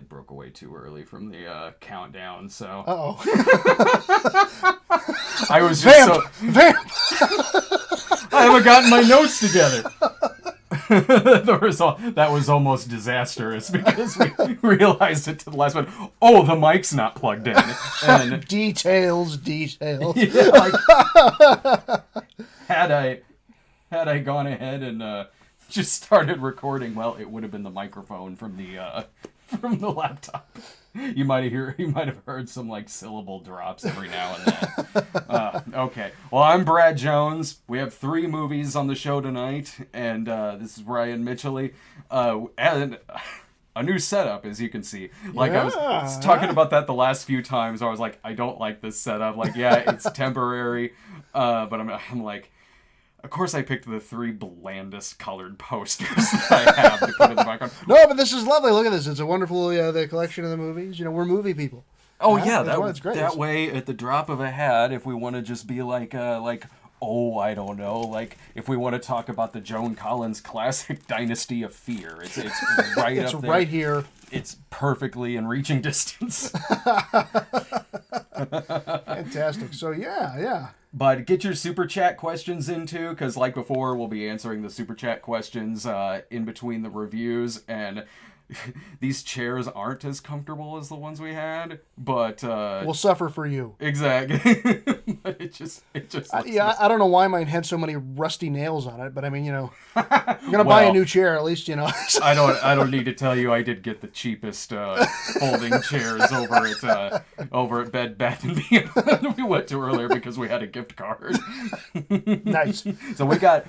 broke away too early from the countdown, so... Uh-oh. I was just Vamp! I haven't gotten my notes together. That was almost disastrous because we realized it to the last one. Oh, the mic's not plugged in. And Details. yeah, like, had I gone ahead and just started recording, well, it would have been the microphone from the laptop. You might have heard some like syllable drops every now and then. Okay. Well, I'm Brad Jones. We have 3 movies on the show tonight, and this is Ryan Mitchell. And a new setup, as you can see. Like, I was talking about that the last few times, where I was like, I don't like this setup. Like, yeah, it's temporary, but I'm like, of course I picked the 3 blandest colored posters that I have to put in the background. No, but this is lovely. Look at this. It's a wonderful the collection of the movies. You know, we're movie people. Oh, yeah. That's great. That way, at the drop of a hat, if we want to just be like, oh, I don't know, like, if we want to talk about the Joan Collins classic Dynasty of Fear, it's right it's up there. Right here. It's perfectly in reaching distance. Fantastic. So, yeah. But get your Super Chat questions in, too, because like before, we'll be answering the Super Chat questions in between the reviews, and these chairs aren't as comfortable as the ones we had, but... we'll suffer for you. Exactly. But it just looks I don't know why mine had so many rusty nails on it, but I mean, you know, you're going to buy a new chair, at least, you know. I don't need to tell you, I did get the cheapest folding chairs over at Bed Bath & Beyond we went to earlier because we had a gift card. Nice. So we got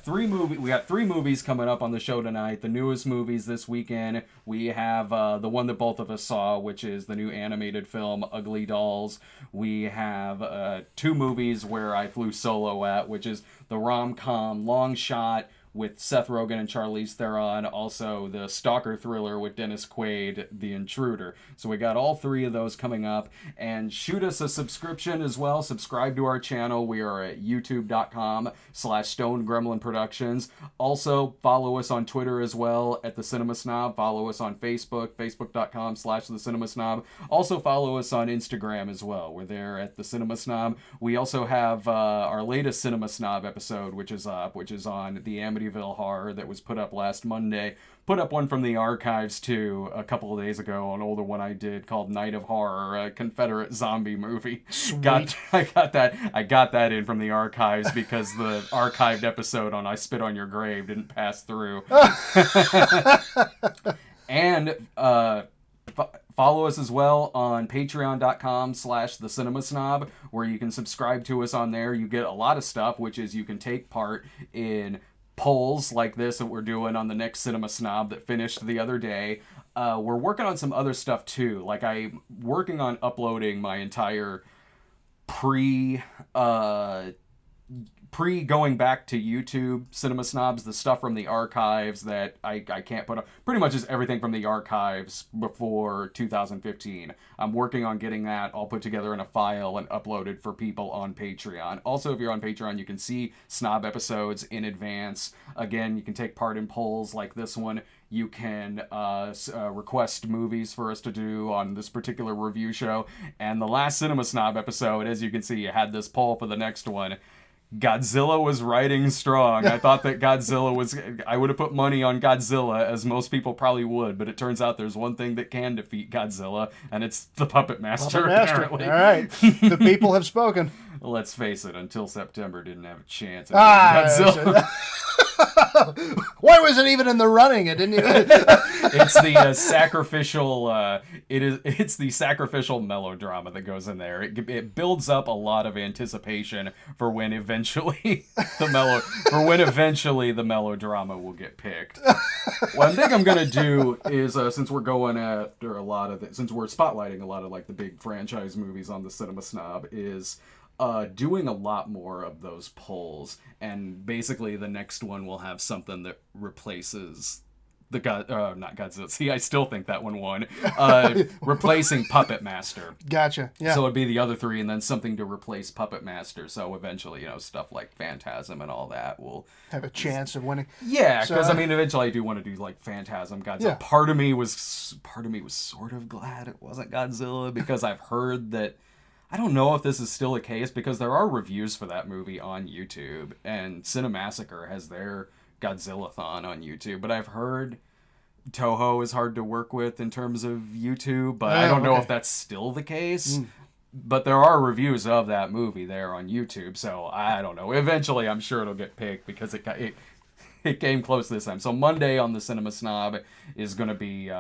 3 movies coming up on the show tonight. The newest movies this weekend. We have the one that both of us saw, which is the new animated film UglyDolls. We have 2 movies where I flew solo at, which is the rom-com Long Shot with Seth Rogen and Charlize Theron, also the stalker thriller with Dennis Quaid, The Intruder. So we got all 3 of those coming up, and shoot us a subscription as well. Subscribe to our channel. We are at youtube.com/Stone Gremlin Productions. Also, follow us on Twitter as well at The Cinema Snob. Follow us on Facebook, facebook.com/The Cinema Snob. Also, follow us on Instagram as well. We're there at The Cinema Snob. We also have our latest Cinema Snob episode, which is up, which is on the Amityville Horror that was put up last Monday. Put up one from the archives too a couple of days ago, an older one I did called Night of Horror, a Confederate zombie movie. Sweet. I got that in from the archives because the archived episode on I Spit on Your Grave didn't pass through. And follow us as well on patreon.com/The Cinema Snob, where you can subscribe to us on there. You get a lot of stuff, which is you can take part in polls like this that we're doing on the next Cinema Snob that finished the other day. We're working on some other stuff too. Like, I'm working on uploading my entire pre going back to YouTube Cinema Snobs, the stuff from the archives that I can't put up. Pretty much is everything from the archives before 2015. I'm working on getting that all put together in a file and uploaded for people on Patreon. Also, if you're on Patreon, you can see Snob episodes in advance. Again, you can take part in polls like this one. You can request movies for us to do on this particular review show. And the last Cinema Snob episode, as you can see, you had this poll for the next one. Godzilla was riding strong. I thought that I would have put money on Godzilla, as most people probably would, but it turns out there's one thing that can defeat Godzilla, and it's the Puppet Master, apparently. All right. The people have spoken. Let's face it, until September didn't have a chance at Godzilla. Why was it even in the running? It didn't even... It's the sacrificial. It's the sacrificial melodrama that goes in there. It builds up a lot of anticipation for when eventually the melodrama will get picked. What I think I'm gonna do is since we're going after since we're spotlighting a lot of like the big franchise movies on the Cinema Snob, is doing a lot more of those polls, and basically the next one will have something that replaces not Godzilla. See, I still think that one won. Replacing Puppet Master. Gotcha. Yeah. So it'd be the other three, and then something to replace Puppet Master. So eventually, stuff like Phantasm and all that will have a chance of winning. Yeah, because eventually I do want to do like Phantasm, Godzilla. Yeah. Part of me was sort of glad it wasn't Godzilla, because I've heard that. I don't know if this is still a case, because there are reviews for that movie on YouTube, and Cinemassacre has their Godzilla-thon on YouTube, but I've heard Toho is hard to work with in terms of YouTube, but I don't know if that's still the case. But there are reviews of that movie there on YouTube, so I don't know. Eventually, I'm sure it'll get picked, because it came close this time. So Monday on the Cinema Snob is going to be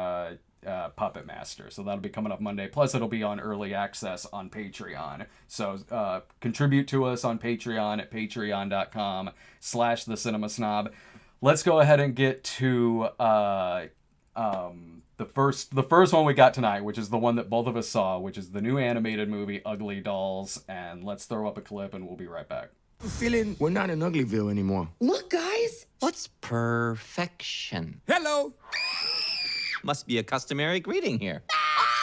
Puppet Master, so that'll be coming up Monday. Plus, it'll be on early access on Patreon. So contribute to us on Patreon at patreon.com/thecinemasnob. Let's go ahead and get to the first one we got tonight, which is the one that both of us saw, which is the new animated movie Ugly Dolls. And let's throw up a clip, and we'll be right back. Feeling we're not in Uglyville anymore. Look, guys. What's perfection? Hello. Must be a customary greeting here.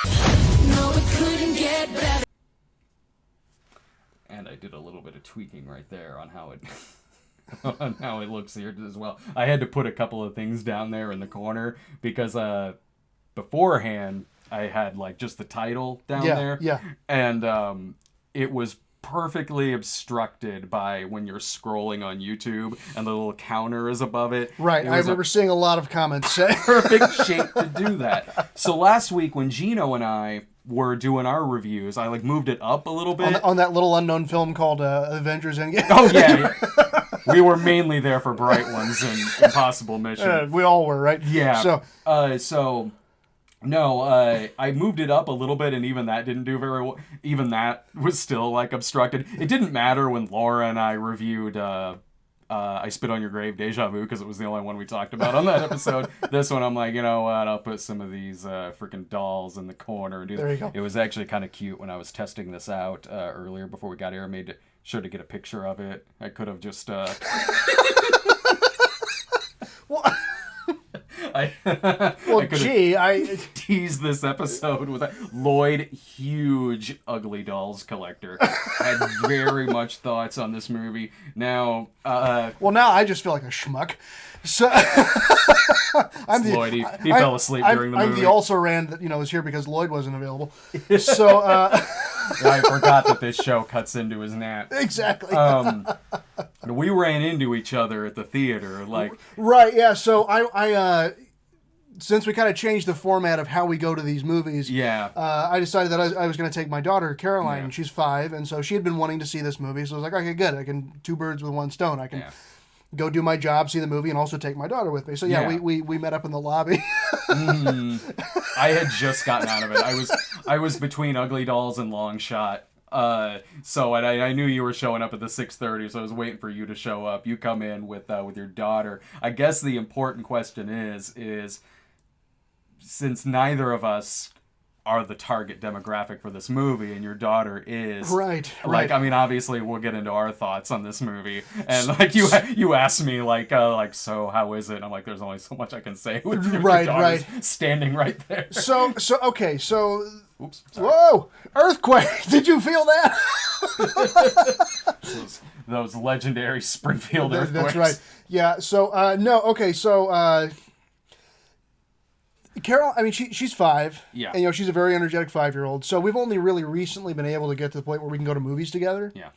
No, it couldn't get better. And I did a little bit of tweaking right there on how it on how it looks here as well. I had to put a couple of things down there in the corner, because beforehand I had like just the title down there. Yeah. And it was perfectly obstructed by when you're scrolling on YouTube and the little counter is above it. Right. I remember seeing a lot of comments say perfect shape to do that. So last week when Gino and I were doing our reviews, I like moved it up a little bit on that little unknown film called Avengers Endgame. Oh yeah. We were mainly there for Bright Ones and Impossible Mission. We all were, right? Yeah. I moved it up a little bit, and even that didn't do very well. Even that was still like obstructed. It didn't matter when Laura and I reviewed I Spit on Your Grave, Deja Vu, because it was the only one we talked about on that episode. This one, I'm like, you know what? I'll put some of these freaking dolls in the corner. And do there you go. It was actually kind of cute when I was testing this out earlier before we got here. I made sure to get a picture of it. I could have just... I teased this episode with Lloyd, huge Ugly Dolls collector, had very much thoughts on this movie. Now, now I just feel like a schmuck. So Lloyd, he fell asleep during the movie. I'm the also ran that was here because Lloyd wasn't available. So I forgot that this show cuts into his nap. Exactly. We ran into each other at the theater, like right. Yeah. So I since we kind of changed the format of how we go to these movies, I decided that I was going to take my daughter, Caroline, and she's 5, and so she had been wanting to see this movie. So I was like, okay, good. I can 2 birds with 1 stone. I can go do my job, see the movie, and also take my daughter with me. So we met up in the lobby. I had just gotten out of it. I was between Ugly Dolls and Long Shot. So I knew you were showing up at the 6:30, so I was waiting for you to show up. You come in with your daughter. I guess the important question is since neither of us are the target demographic for this movie, and your daughter is right. I mean, obviously we'll get into our thoughts on this movie, and like you asked me so how is it? And I'm like, there's only so much I can say with your daughter's standing right there. So okay, so. Oops. Sorry. Whoa! Earthquake! Did you feel that? those legendary Springfield earthquakes. That's right. Yeah. So no. Okay. So Carol. I mean, she's 5. Yeah. And she's a very energetic 5-year-old. So we've only really recently been able to get to the point where we can go to movies together. Yeah.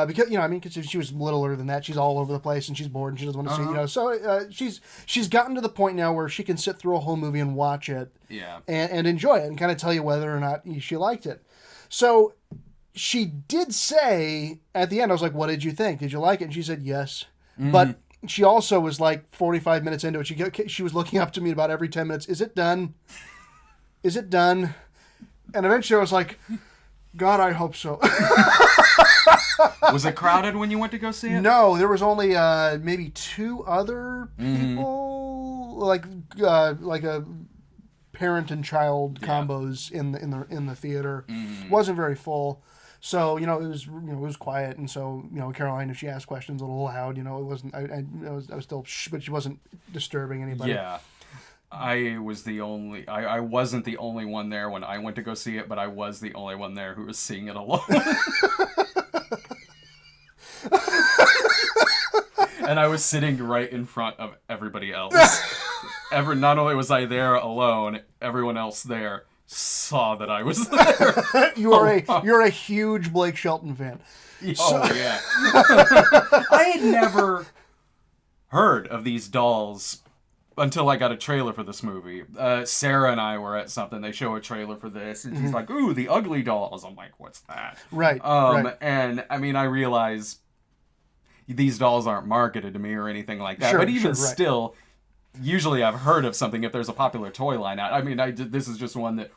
Because if she was littler than that, she's all over the place and she's bored and she doesn't want to see. So she's gotten to the point now where she can sit through a whole movie and watch it. Yeah. And enjoy it and kind of tell you whether or not she liked it. So she did say at the end, I was like, "What did you think? Did you like it?" And she said yes. Mm-hmm. But she also was like 45 minutes into it. She was looking up to me about every 10 minutes. Is it done? Is it done? And eventually I was like, God, I hope so. Was it crowded when you went to go see it? No, there was only maybe 2 other people, like a parent and child combos in the theater. Mm-hmm. Wasn't very full, so it was quiet, and so Caroline, if she asked questions a little loud, it wasn't. I was still, but she wasn't disturbing anybody. Yeah. I was the only. I wasn't the only one there when I went to go see it, but I was the only one there who was seeing it alone. And I was sitting right in front of everybody else. Not only was I there alone, everyone else there saw that I was there. You're a huge Blake Shelton fan. Oh yeah. I had never heard of these dolls until I got a trailer for this movie. Sarah and I were at something. They show a trailer for this, and she's like, "Ooh, the Ugly Dolls." I'm like, "What's that?" Right. Right. And I mean, I realize these dolls aren't marketed to me or anything like that. Sure, but even sure, right. still, usually I've heard of something if there's a popular toy line out. I mean, this is just one that.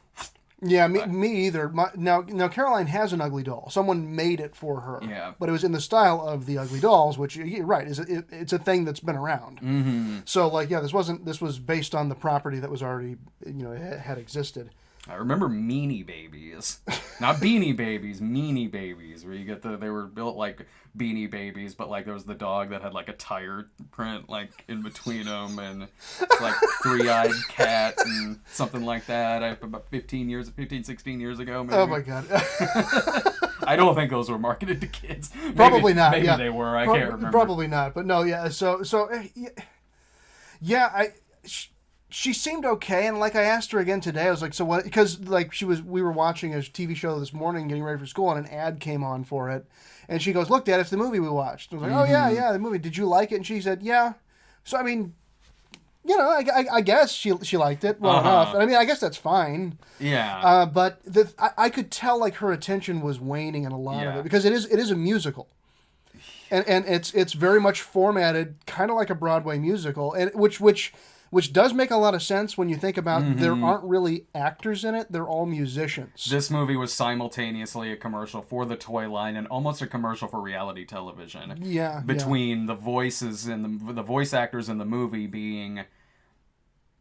Yeah, me either. Now Caroline has an ugly doll. Someone made it for her. Yeah. But it was in the style of the Ugly Dolls, which you're right, it's a thing that's been around. Mm-hmm. So like, yeah, this was based on the property that was already had existed. I remember Meanie Babies, not Beanie Babies, Meanie Babies, where you get they were built like Beanie Babies, but like there was the dog that had like a tire print like in between them, and like three-eyed cat and something like that. About 16 years ago, maybe. Oh my god. I don't think those were marketed to kids. Probably not. Maybe yeah. they were. I can't remember. Probably not. But no, yeah. So yeah. She seemed okay, and like I asked her again today, I was like, so what? Because like we were watching a TV show this morning, getting ready for school, and an ad came on for it, and she goes, "Look, Dad, it's the movie we watched." I was like, "Oh yeah, the movie. Did you like it?" And she said, "Yeah." So I mean, I guess she liked it well enough, and I mean, I guess that's fine. Yeah. But I could tell like her attention was waning in a lot of it because it is a musical. And it's very much formatted kind of like a Broadway musical, and which does make a lot of sense when you think about there aren't really actors in it; they're all musicians. This movie was simultaneously a commercial for the toy line and almost a commercial for reality television. Yeah. Between the voices and the voice actors in the movie being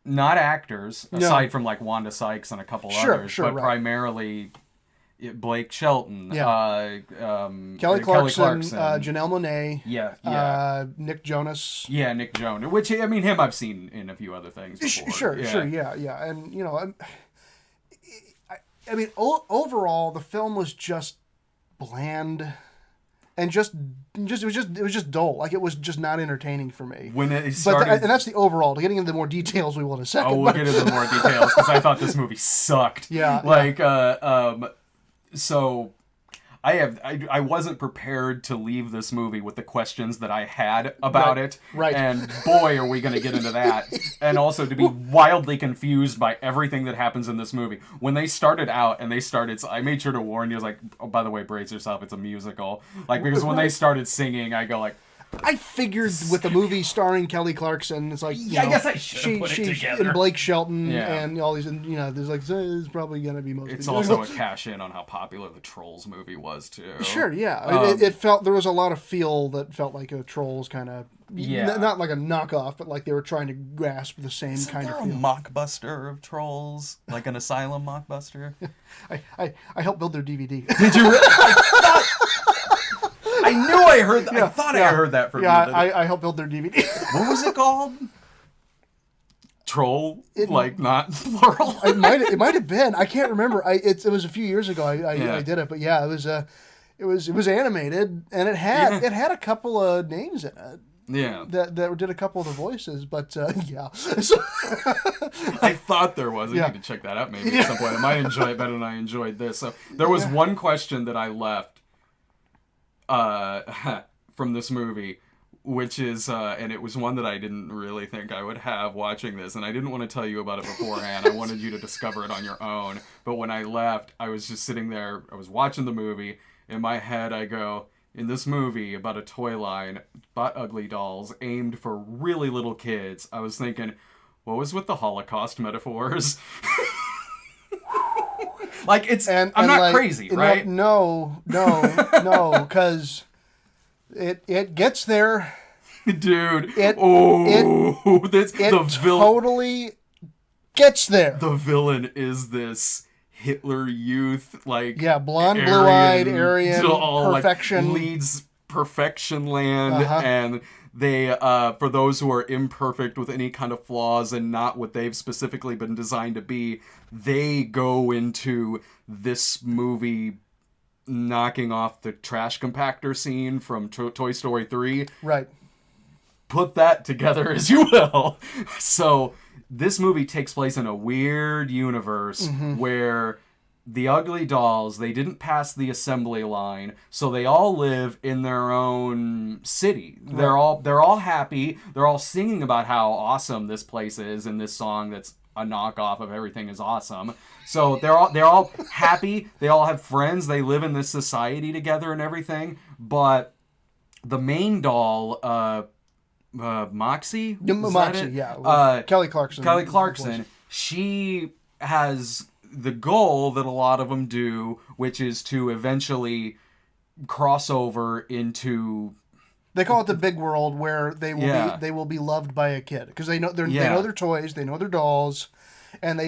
not actors, aside from like Wanda Sykes and a couple others, but right. primarily Blake Shelton, Kelly Clarkson, Janelle Monáe, Nick Jonas. Yeah, Nick Jonas. Which, I mean, him I've seen in a few other things before. Sure, yeah. And, I mean, overall, the film was just bland. And it was just dull. Like, it was just not entertaining for me. When it started... and that's the overall. Getting into the more details, we will in a second. We'll get into more details, because I thought this movie sucked. So I wasn't prepared to leave this movie with the questions that I had about it. Right. And boy, are we going to get into that. And also to be wildly confused by everything that happens in this movie. When they started out and I made sure to warn you, I was like, oh, by the way, brace yourself, it's a musical. Like, because when they started singing, I go like, I figured with a movie starring Kelly Clarkson, it's like I guess I should have put it together. And Blake Shelton and all these, and there's like it's probably gonna be most. It's also a cash in on how popular the Trolls movie was too. Sure, yeah, it felt there was a lot of feel that felt like a Trolls kind of not like a knockoff, but like they were trying to grasp the same kind of feel. A mockbuster of Trolls, like an Asylum mockbuster. I helped build their DVD. Did you? I knew I heard that. I thought I heard that from you. Yeah, I helped build their DVD. What was it called? Troll? Not plural? It might have been. I can't remember. It was a few years ago I did it, but yeah, it was animated, and it had a couple of names in it. Yeah. That did a couple of the voices, but yeah. So, I thought there was. I need to check that out maybe at some point. I might enjoy it better than I enjoyed this. So there was one question that I left from this movie, which is and it was one that I didn't really think I would have watching this, and I didn't want to tell you about it beforehand. I wanted you to discover it on your own. But when I left, I was just sitting there, I was watching the movie. In my head, I go, in this movie about a toy line, about Ugly Dolls, aimed for really little kids, I was thinking, what was with the Holocaust metaphors? Like, I'm not like, crazy, right? No, because it gets there. Dude. It totally gets there. The villain is this Hitler Youth, like... Yeah, blonde, blue-eyed, Aryan, all, perfection. Like, leads perfection land, and they for those who are imperfect with any kind of flaws and not what they've specifically been designed to be, they go into this movie knocking off the trash compactor scene from Toy Story 3. Right. Put that together as you will. So this movie takes place in a weird universe where the Ugly Dolls, they didn't pass the assembly line, so they all live in their own city. Right. They're all happy. They're all singing about how awesome this place is in this song that's a knockoff of Everything is Awesome. So they're all happy. They all have friends. They live in this society together and everything. But the main doll, Moxie? Yeah. Kelly Clarkson. She has the goal that a lot of them do, which is to eventually cross over into... They call it the big world, where they will be loved by a kid, because they know they know their toys, they know their dolls, and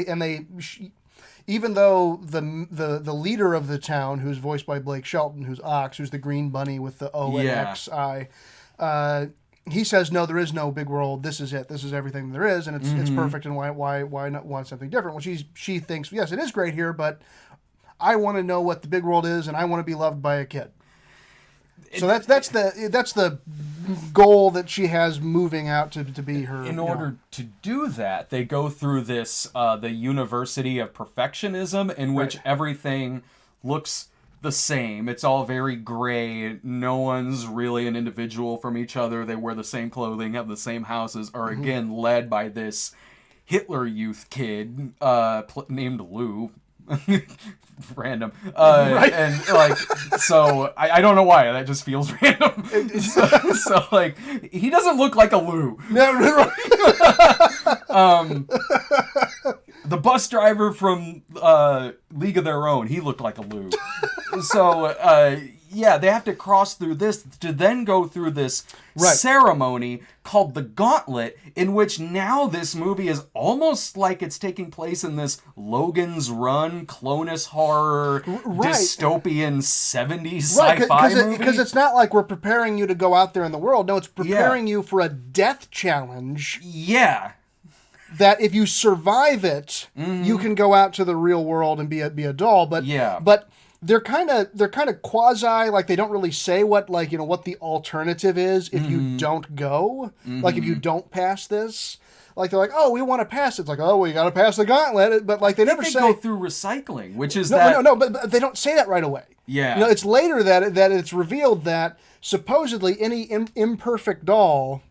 even though the leader of the town, who's voiced by Blake Shelton, who's Ox, who's the green bunny with the O and X eye, he says, no, there is no big world. This is it. This is everything there is, and it's perfect. And why not want something different? Well, she thinks, yes, it is great here, but I want to know what the big world is, and I want to be loved by a kid. So that's the goal that she has moving out to be her. In order to do that, they go through this the University of Perfectionism, in which everything looks the same. It's all very gray. No one's really an individual from each other. They wear the same clothing, have the same houses, are again led by this Hitler Youth kid named Lou. Random. And like, so I don't know why that just feels random. So like, he doesn't look like a Lou. The bus driver from League of Their Own, he looked like a Lou. So they have to cross through this to then go through this ceremony called the Gauntlet, in which now this movie is almost like it's taking place in this Logan's Run, Clonus horror, dystopian 70s sci-fi movie. Because it's not like we're preparing you to go out there in the world. No, it's preparing you for a death challenge. Yeah. That if you survive it, you can go out to the real world and be a doll. But they're kind of quasi, like, they don't really say what the alternative is if you don't go. Like, if you don't pass this. Like, they're like, oh, we want to pass it. It's like, oh, well, you got to pass the gauntlet. But like, they never say go through recycling, which is no, but they don't say that right away. Yeah, it's later that it's revealed that supposedly any imperfect doll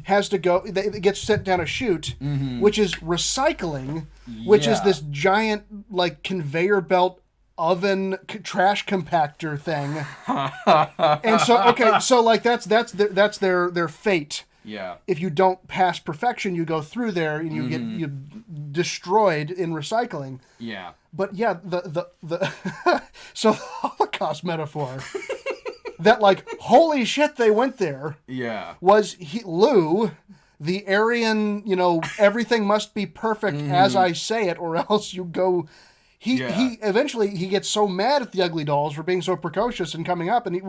has to go. It gets sent down a chute, which is recycling, which is this giant like conveyor belt oven trash compactor thing. And so like that's their fate. Yeah. If you don't pass perfection, you go through there and you get destroyed in recycling. Yeah. But yeah, the so the Holocaust metaphor that like holy shit they went there. Yeah. Was Lou, the Aryan, everything must be perfect as I say it or else you go. He eventually gets so mad at the Ugly Dolls for being so precocious and coming up, and he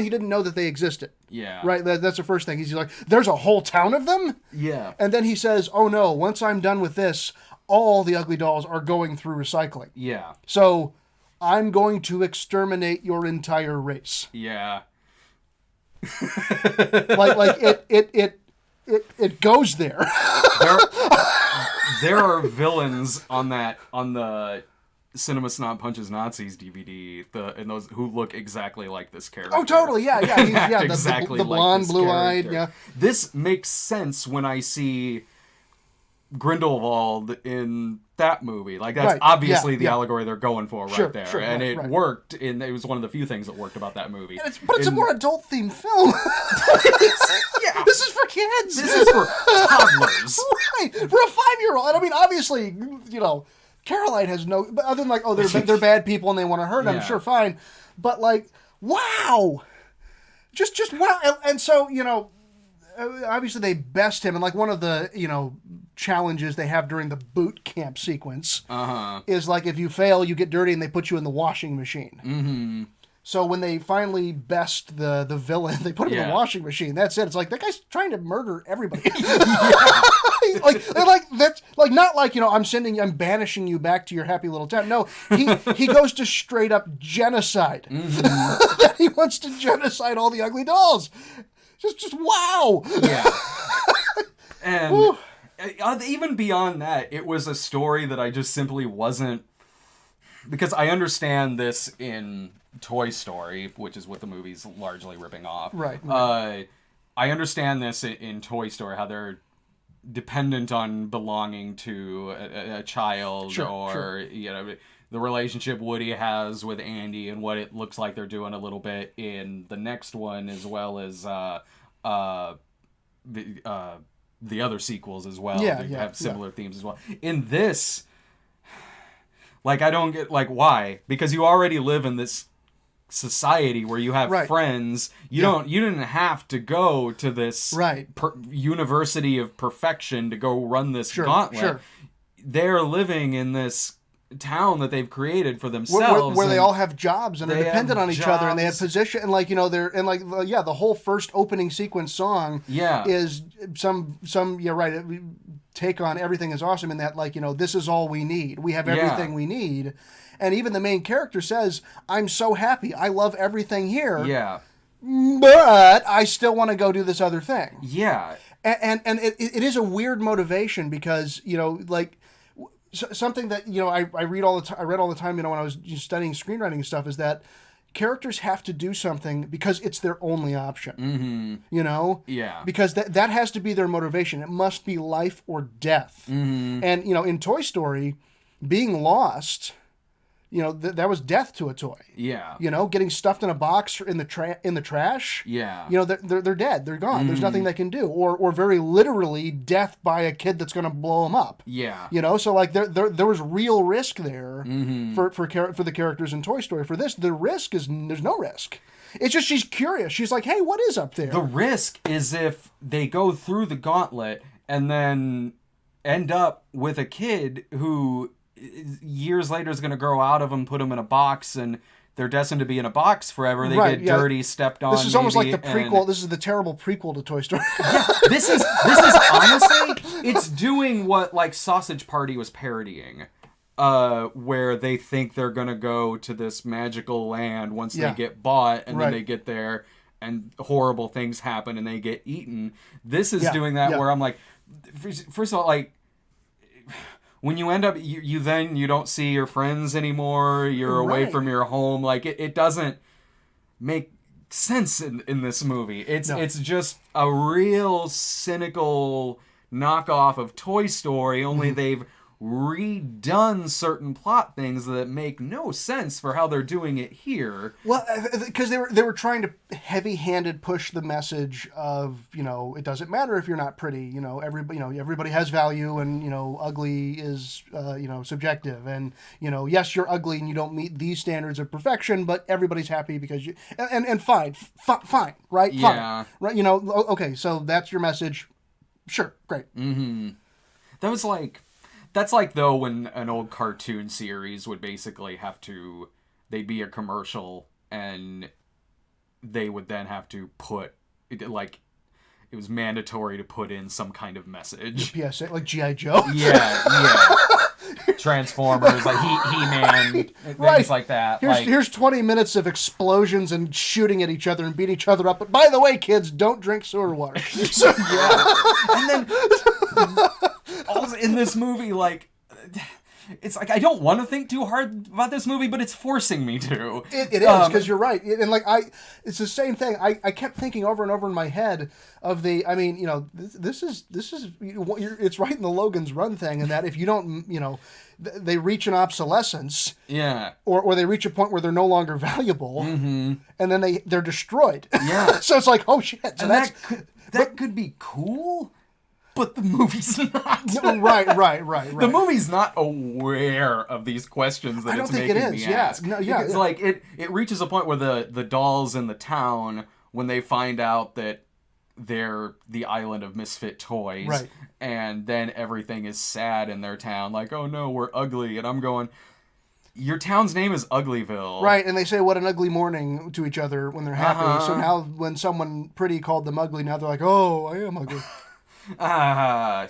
didn't know that they existed. Yeah, right. That's the first thing. He's like, "There's a whole town of them." Yeah, and then he says, "Oh no! Once I'm done with this, all the Ugly Dolls are going through recycling." Yeah, so I'm going to exterminate your entire race. Yeah, like it goes there. There are villains on the Cinema Snob Punches Nazis DVD, and those who look exactly like this character. Oh, totally, yeah. Exactly the blonde, blue-eyed, yeah. This makes sense when I see Grindelwald in that movie. Like, that's obviously the allegory they're going for right there. Sure, and it worked, and it was one of the few things that worked about that movie. But it's a more adult-themed film. Yeah. This is for kids. This is for toddlers. Right. For a 5-year-old. And I mean, obviously, Caroline has no... Other than like, oh, they're bad people and they want to hurt them. Sure, fine. But like, wow. Just wow. And so, obviously they best him, and like one of the challenges they have during the boot camp sequence is like if you fail you get dirty and they put you in the washing machine. So when they finally best the villain, they put him in Yeah. the washing machine. That's it. It's like that guy's trying to murder everybody. That's like not like, I'm banishing you back to your happy little town. No, he goes to straight up genocide. That he wants to genocide all the ugly dolls. Just wow. Yeah. And even beyond that, it was a story that I just simply wasn't, because I understand this in Toy Story, which is what the movie's largely ripping off. Right. I understand this in Toy Story, how they're dependent on belonging to a child, Sure. The relationship Woody has with Andy and what it looks like they're doing a little bit in the next one, as well as the other sequels as well. Yeah, They yeah, have similar themes as well. In this, like, I don't get, like, why? Because you already live in this society where you have Right. friends. You didn't have to go to this Right. university of perfection to go run this Sure, gauntlet. sure. They're living in this town that they've created for themselves, where they and all have jobs and are they dependent have on each other, and they have jobs. position, and the whole first opening sequence song Yeah. is some take on everything is awesome in that, this is all we need. We have everything we need. And even the main character says, I'm so happy. I love everything here. Yeah. But I still want to go do this other thing. Yeah. And it is a weird motivation because, something that, I read all the time, I read all the time, when I was studying screenwriting and stuff, is that characters have to do something because it's their only option. Mm-hmm. Yeah. Because that has to be their motivation. It must be life or death. Mm-hmm. And, in Toy Story, being lost, that was death to a toy. Yeah. Getting stuffed in a box in the trash. Yeah. They're dead. They're gone. There's nothing they can do. Or very literally death by a kid that's going to blow them up. Yeah. So like there was real risk there for the characters in Toy Story. For this, the risk is there's no risk. It's just she's curious. She's like, hey, what is up there? The risk is if they go through the gauntlet and then end up with a kid who years later is going to grow out of them, put them in a box, and they're destined to be in a box forever. They get dirty, stepped on. This is almost like maybe, the prequel. This is the terrible prequel to Toy Story. This is honestly, it's doing what like Sausage Party was parodying, where they think they're gonna go to this magical land once they get bought, and then they get there and horrible things happen and they get eaten. This is doing that where I'm like, first of all, like, when you end up, you don't see your friends anymore. You're away from your home. Like, it doesn't make sense in this movie. It's just a real cynical knockoff of Toy Story, only they've redone certain plot things that make no sense for how they're doing it here. Well, because they were trying to heavy-handed push the message of, it doesn't matter if you're not pretty. Everybody has value, and ugly is subjective. And yes, you're ugly and you don't meet these standards of perfection, but everybody's happy because you and fine, right? Yeah. Fine, right? Okay, so that's your message. Sure, great. That's like though when an old cartoon series would basically they'd be a commercial and they would then have to put, like, it was mandatory to put in some kind of message. PSA, like G.I. Joe. Yeah. Transformers, like He-Man, things like that. Here's 20 minutes of explosions and shooting at each other and beating each other up. But by the way, kids, don't drink sewer water. So, And then also in this movie, like, it's like I don't want to think too hard about this movie, but it's forcing me to. It is, because you're right. It's the same thing. I kept thinking over and over in my head of this is it's right in the Logan's Run thing, in that if you don't, they reach an obsolescence. Yeah. Or they reach a point where they're no longer valuable, and then they're destroyed. Yeah. So it's like, oh shit. So And that could be cool, but the movie's not. Right. The movie's not aware of these questions that I don't it's think making it me is. Yeah. ask. No, yeah, Because, yeah. like, it reaches a point where the dolls in the town, when they find out that they're the island of misfit toys, Right. and then everything is sad in their town, like, oh no, we're ugly, and I'm going, your town's name is Uglyville. Right, and they say what an ugly morning to each other when they're happy. So now when someone pretty called them ugly, now they're like, oh, I am ugly.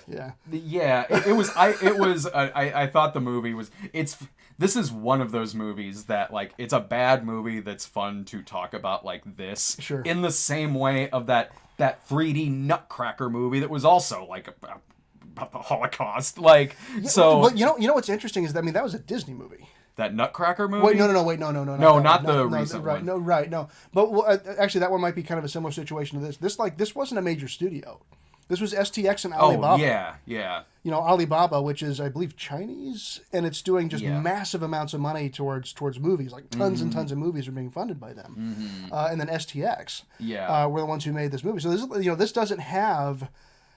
Yeah. I thought the movie was. This is one of those movies that, like, it's a bad movie that's fun to talk about like this. Sure. In the same way of that 3D Nutcracker movie that was also like about the Holocaust. Like, so. Well, you know what's interesting is that, I mean, that was a Disney movie. That Nutcracker movie? Wait, no, No, not the recent one. No. But well, actually, that one might be kind of a similar situation to this. This wasn't a major studio. This was STX and Alibaba. Oh, yeah. You know, Alibaba, which is, I believe, Chinese, and it's doing just Yeah. massive amounts of money towards movies. Like tons and tons of movies are being funded by them. And then STX, were the ones who made this movie. So this doesn't have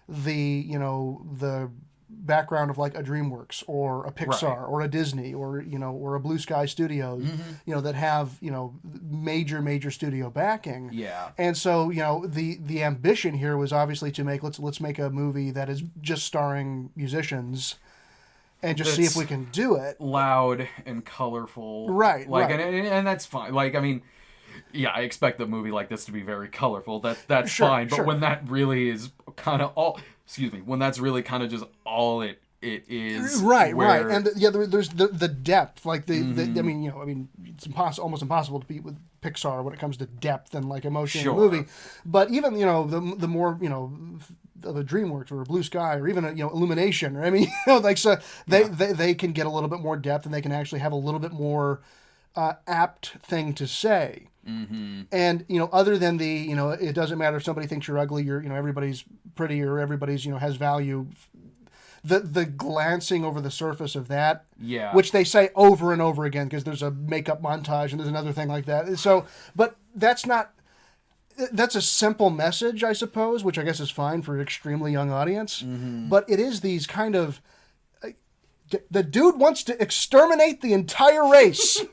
the background of like a DreamWorks or a Pixar or a Disney or a Blue Sky Studios, that have major studio backing. Yeah. And so the ambition here was obviously to make let's make a movie that is just starring musicians, and just see if we can do it. Loud and colorful. Right. Like, right. And that's fine. Like, I mean, yeah, I expect a movie like this to be very colorful. That's Sure, fine. But sure. when that really is kind of all, when that's really kind of just all it is. Right, where, right, and there's the depth, like the I mean, it's almost impossible to beat with Pixar when it comes to depth and like emotion in a movie. But even the more the DreamWorks or Blue Sky or even Illumination, or I mean, they can get a little bit more depth, and they can actually have a little bit more apt thing to say. And other than the it doesn't matter if somebody thinks you're ugly, you're everybody's pretty, or everybody's has value. The glancing over the surface of that, which they say over and over again because there's a makeup montage and there's another thing like that. So, but that's a simple message, I suppose, which I guess is fine for an extremely young audience. But it is these kind of the dude wants to exterminate the entire race.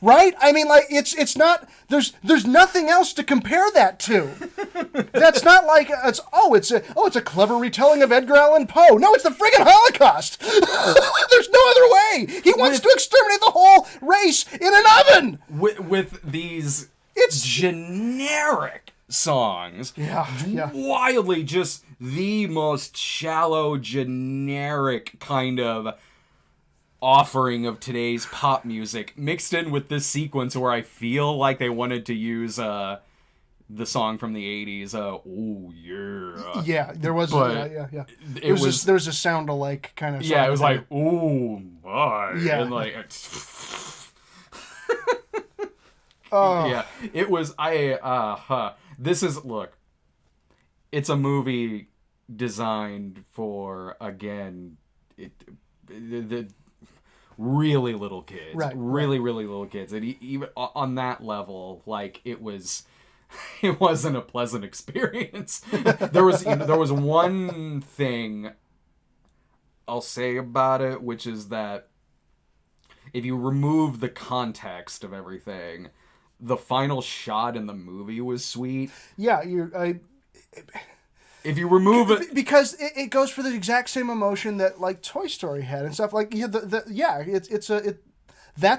Right? I mean, like, it's not, there's nothing else to compare that to. That's not like, it's a clever retelling of Edgar Allan Poe. No, it's the friggin' Holocaust. There's no other way. He wants to exterminate the whole race in an oven. With these generic songs. Yeah. Wildly just the most shallow, generic kind of offering of today's pop music mixed in with this sequence where I feel like they wanted to use the song from the 80s, oh yeah. Yeah, there was yeah. There was a sound alike kind of song. Yeah, it was like, oh my. Yeah. And like yeah, it was look, it's a movie designed for, again, the really little kids, really little kids, and even on that level, like, it wasn't a pleasant experience. There was one thing I'll say about it, which is that if you remove the context of everything, the final shot in the movie was sweet. Yeah, if you remove it, because it goes for the exact same emotion that like Toy Story had and stuff. Like that's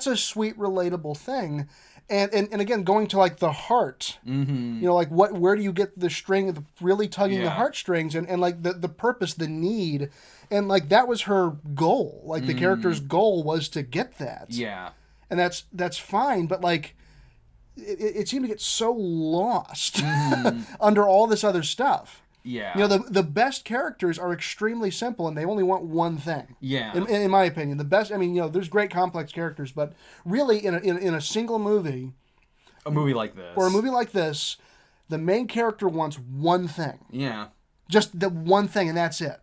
a sweet, relatable thing, and again, going to like the heart. Like where do you get the string, really tugging the heartstrings, and like the purpose, the need, and like that was her goal. Like the character's goal was to get that. Yeah, and that's fine, but like. It seemed to get so lost under all this other stuff. Yeah. The best characters are extremely simple, and they only want one thing. Yeah. In my opinion, the best. I mean, there's great complex characters, but really, in a single movie, a movie like this, or a movie like this, the main character wants one thing. Yeah. Just the one thing, and that's it.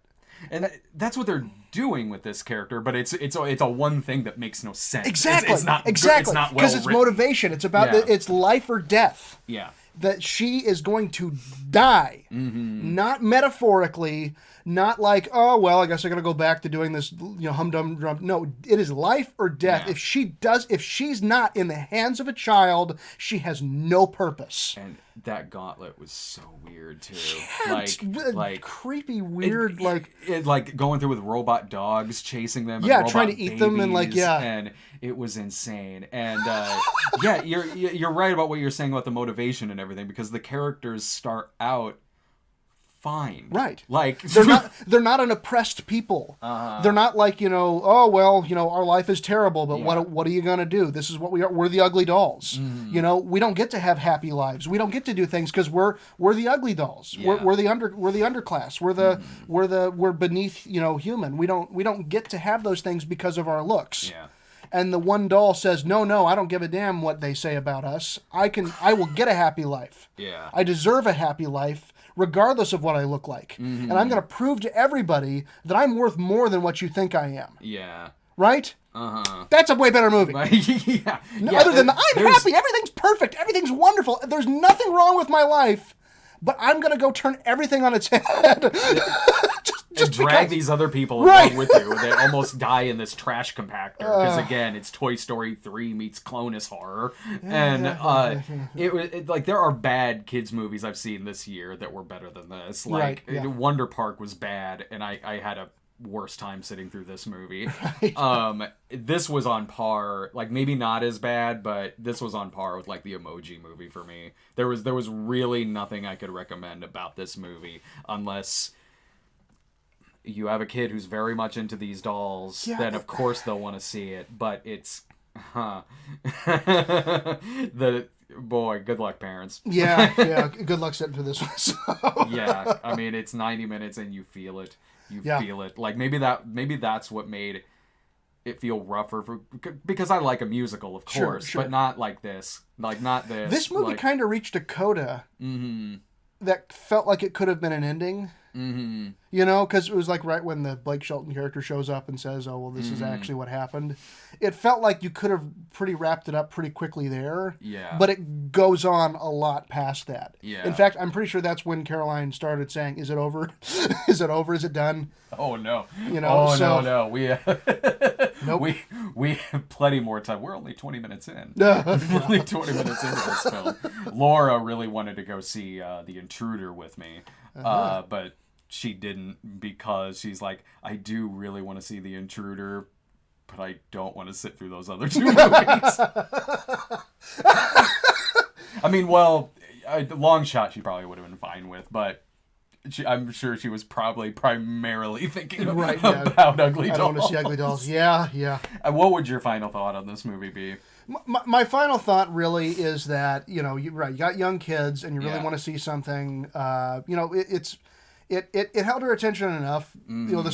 And that's what they're doing with this character, but it's a one thing that makes no sense. Exactly. It's not exactly. It's not because it's motivation. It's about it's life or death. Yeah. That she is going to die, not metaphorically, not like, oh well, I guess I got to go back to doing this, humdum drum. No, it is life or death. Yeah. If she's not in the hands of a child, she has no purpose. And That gauntlet was so weird too. Creepy, weird, like going through with robot dogs chasing them. Yeah, and trying to robot eat them and babies, and it was insane. And yeah, you're right about what you're saying about the motivation and everything, because the characters start out fine. Right. Like they're not an oppressed people. They're not like, oh well, our life is terrible, but what are you gonna do? This is what we are. We're the ugly dolls. We don't get to have happy lives. We don't get to do things because we're the ugly dolls. Yeah. We're the underclass. We're beneath, human. We don't get to have those things because of our looks. Yeah. And the one doll says, no, I don't give a damn what they say about us. I will get a happy life. Yeah. I deserve a happy life, regardless of what I look like. And I'm going to prove to everybody that I'm worth more than what you think I am. Yeah. Right? That's a way better movie. Yeah. Other than, I'm happy, everything's perfect, everything's wonderful, there's nothing wrong with my life, but I'm going to go turn everything on its head. Just drag these other people along with you. They almost die in this trash compactor because again, it's Toy Story 3 meets Clonus horror, it like there are bad kids movies I've seen this year that were better than this. Like Wonder Park was bad, and I had a worse time sitting through this movie. Right. This was on par, like maybe not as bad, but this was on par with like the Emoji Movie for me. There was really nothing I could recommend about this movie unless you have a kid who's very much into these dolls, then of course they'll want to see it. But it's, good luck, parents. Yeah. Good luck sitting through this one. So. Yeah, I mean it's 90 minutes and you feel it. You feel it. Like maybe that's what made it feel rougher because I like a musical, of course, sure. But not like this. Like not this. This movie kind of reached a coda that felt like it could have been an ending. Because it was like right when the Blake Shelton character shows up and says, oh, well, this is actually what happened. It felt like you could have pretty wrapped it up pretty quickly there. Yeah. But it goes on a lot past that. Yeah. In fact, I'm pretty sure that's when Caroline started saying, is it over? Is it over? Is it done? Oh, no. No. We have plenty more time. We're only 20 minutes in. We're only 20 minutes into this film. Laura really wanted to go see The Intruder with me. But she didn't because she's like, I do really want to see The Intruder, but I don't want to sit through those other two movies. I mean, well, long shot she probably would have been fine with, but I'm sure she was probably primarily thinking about Ugly Dolls. I don't want to see Ugly Dolls. Yeah. What would your final thought on this movie be? My final thought really is that, you got young kids and you really want to see something, it held her attention enough. The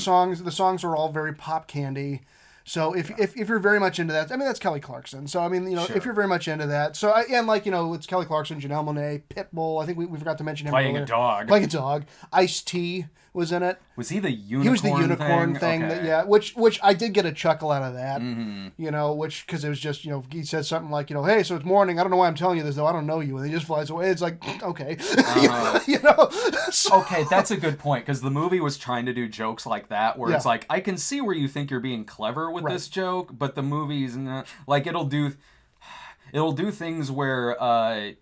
songs are all very pop candy. So if you're very much into that, I mean, that's Kelly Clarkson. So, I mean, sure. If you're very much into that. So, it's Kelly Clarkson, Janelle Monáe, Pitbull. I think we forgot to mention him Playing earlier. Playing a dog. Ice-T was in it. Was he the unicorn? He was the unicorn thing. Okay. which I did get a chuckle out of that. Because it was just, he said something like, hey, so it's morning. I don't know why I'm telling you this, though. I don't know you. And he just flies away. It's like, okay. Okay, that's a good point. Because the movie was trying to do jokes like that, where it's like, I can see where you think you're being clever with this joke, but the movie's not, like, it'll do things where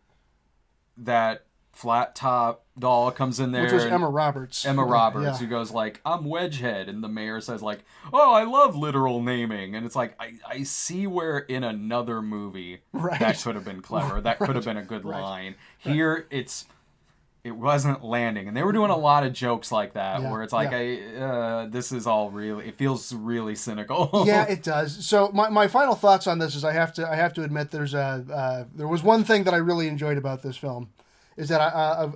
that flat top doll comes in there, which was Emma Roberts, who goes like, I'm Wedgehead, and the mayor says like, oh, I love literal naming, and it's like, I see where in another movie that could have been clever, that could have been a good line. Here it wasn't landing, and they were doing a lot of jokes like that, where it's like, this is all really, it feels really cynical. Yeah, it does. So my final thoughts on this is I have to admit there was one thing that I really enjoyed about this film, is that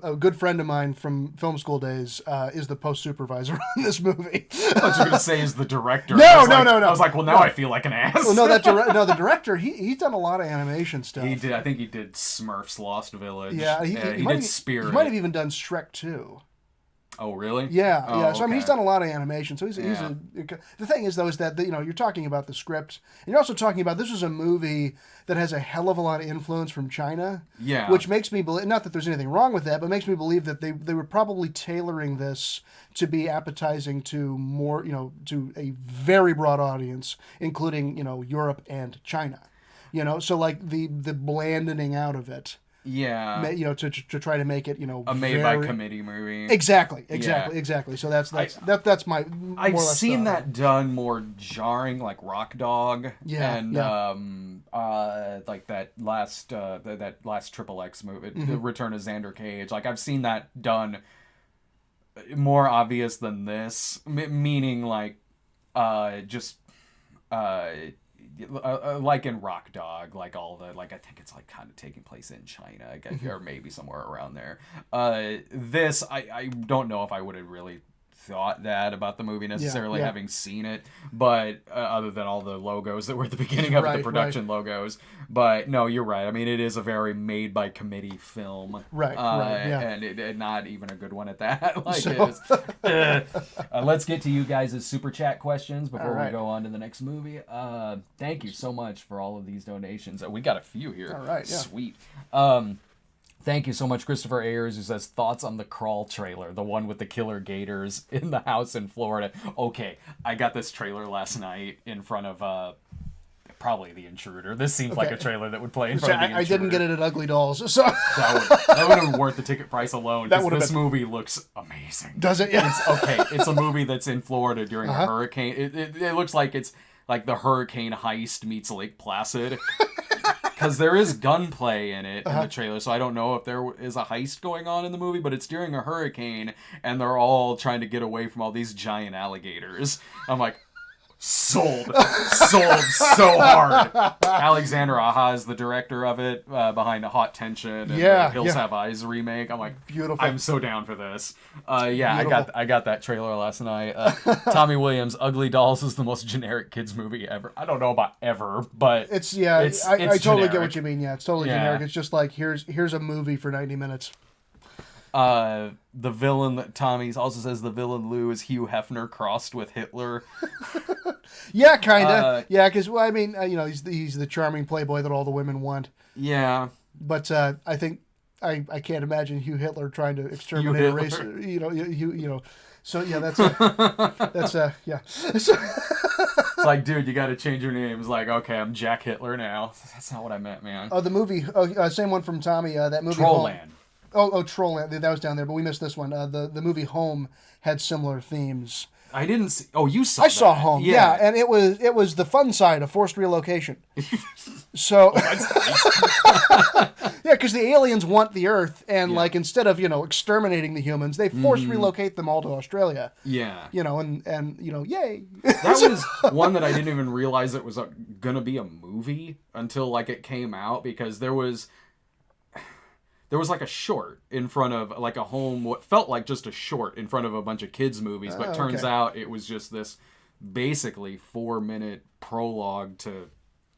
a good friend of mine from film school days is the post supervisor on this movie. I thought you were going to say is the director. No. I was like, well, now I feel like an ass. Well, no, the director, he's done a lot of animation stuff. He did. I think he did Smurfs Lost Village. Yeah, he did Spirit. He might have even done Shrek 2. Oh, really? Yeah. Oh, So I mean, he's done a lot of animation. So the thing is, though, is that you're talking about the script, and you're also talking about this is a movie that has a hell of a lot of influence from China. Yeah. Which makes me believe, not that there's anything wrong with that, but makes me believe that they were probably tailoring this to be appetizing to more, to a very broad audience, including Europe and China. So like the blandening out of it Yeah. To try to make it, A made by committee movie. Exactly. So that's my. I've more or less seen the- that done more jarring, like Rock Dog. Yeah, And yeah. like that last Triple X movie, Mm-hmm. The Return of Xander Cage. Like I've seen that done more obvious than this, meaning like just like in Rock Dog, like all the I think it's like kind of taking place in China, I guess, or maybe somewhere around there. This I don't know if I would have really thought that about the movie necessarily, yeah. having seen it, but other than all the logos that were at the beginning of it, the production logos. But no, you're right. I mean, it is a very made by committee film, Right, yeah. and it not even a good one at that. Let's get to you guys' super chat questions before we go on to the next movie. Thank you so much for all of these donations. We got a few here. All right, yeah. Sweet. Thank you so much, Christopher Ayers, who says, thoughts on the Crawl trailer, the one with the killer gators in the house in Florida. Okay, I got this trailer last night in front of probably The Intruder. This seems like a trailer that would play in front of The Intruder. I didn't get it at UglyDolls, so That would have been worth the ticket price alone, That because would have this been- movie looks amazing. does it? Yeah. It's a movie that's in Florida during a hurricane. It looks like it's like the hurricane heist meets Lake Placid. Because there is gunplay in it in the trailer, so I don't know if there is a heist going on in the movie, but it's during a hurricane, and they're all trying to get away from all these giant alligators. I'm like, sold so hard. Alexander Aja is the director of it, behind Hot Tension and the Hills Have Eyes remake. I'm like, Beautiful. I'm so down for this. I Beautiful. got that trailer last night. Tommy Williams, Ugly Dolls is the most generic kids movie ever. I don't know about ever, but I totally generic. get what you mean. Yeah, it's totally generic. It's just like here's a movie for 90 minutes. The villain, Tommy also says the villain Lou is Hugh Hefner crossed with Hitler. Yeah, kind of. Yeah, because I mean, he's the charming playboy that all the women want. Yeah. But I think I can't imagine Hugh Hitler trying to exterminate a race. So yeah, that's yeah. It's like, dude, you got to change your name. It's like, okay, I'm Jack Hitler now. That's not what I meant, man. Oh, the movie. Same one from Tommy. That movie. Trollland. Trollland. That was down there, but we missed this one. The movie Home had similar themes. I didn't see. Oh, you saw. I saw that. Home. Yeah, and it was the fun side of forced relocation. So. Yeah, because the aliens want the Earth, and instead of exterminating the humans, they force relocate them all to Australia. Yeah. And yay. That was one that I didn't even realize it was gonna be a movie until it came out, because there was like a short in front of a home, what felt like just a short in front of a bunch of kids movies, but turns out it was just this basically 4-minute prologue to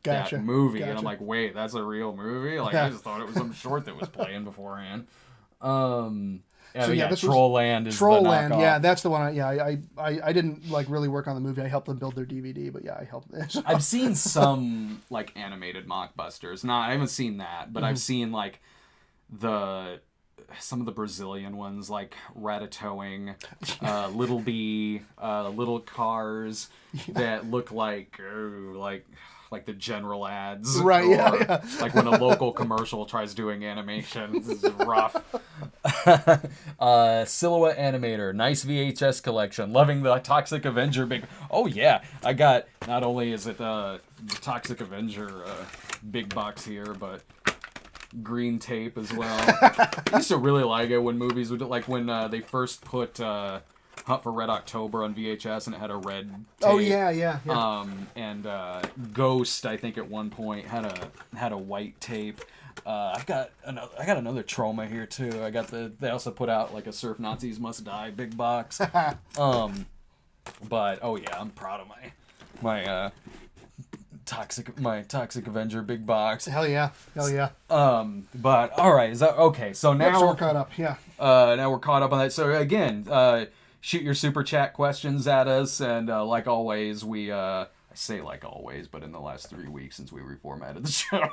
that movie. And I'm like, wait, that's a real movie? I just thought it was some short that was playing beforehand. Trollland is Trollland. the knockoff. Yeah, that's the one. I didn't really work on the movie. I helped them build their DVD, but I helped. I've seen some animated mockbusters. I haven't seen that, but I've seen some of the Brazilian ones, like Ratatouille, Little Bee, Little Cars that look like the general ads, right? Or, like when a local commercial tries doing animation. This is rough. Silhouette Animator, nice VHS collection. Loving the Toxic Avenger big. Oh yeah, I got. Not only is it the Toxic Avenger big box here, but green tape as well. I used to really like it when movies would when they first put Hunt for Red October on VHS and it had a red tape. Oh yeah. And Ghost, I think at one point had a white tape. I got another trauma here too. They also put out a Surf Nazis Must Die big box. But oh yeah, I'm proud of my Toxic Avenger big box. Hell yeah. But all right, is that okay? So now so we're caught up. Yeah. Now we're caught up on that. So again, shoot your super chat questions at us, and like always, I say like always, but in the last 3 weeks since we reformatted the show,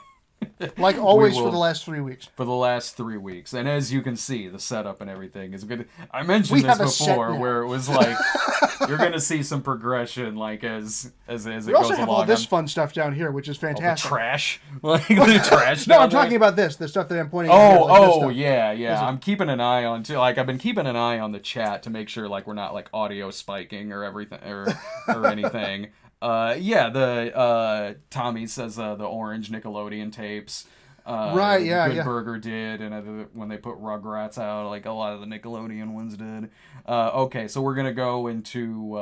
Like always will- for the last 3 weeks. For the last 3 weeks. And as you can see, the setup and everything is good. I mentioned We this have a set before now. where it was like, you're going to see some progression like as it We goes also have along. all this fun stuff down here, which is The fantastic. trash. Like the trash. No, down I'm there. talking about this. The stuff that I'm pointing out here. Like this stuff. Yeah. I'm keeping an eye on too. Like I've been keeping an eye on the chat to make sure like we're not like audio spiking or everything or anything. Tommy says the orange Nickelodeon tapes. Right, yeah, Good yeah. Burger did, and when they put Rugrats out, like a lot of the Nickelodeon ones did. Okay, so we're gonna go into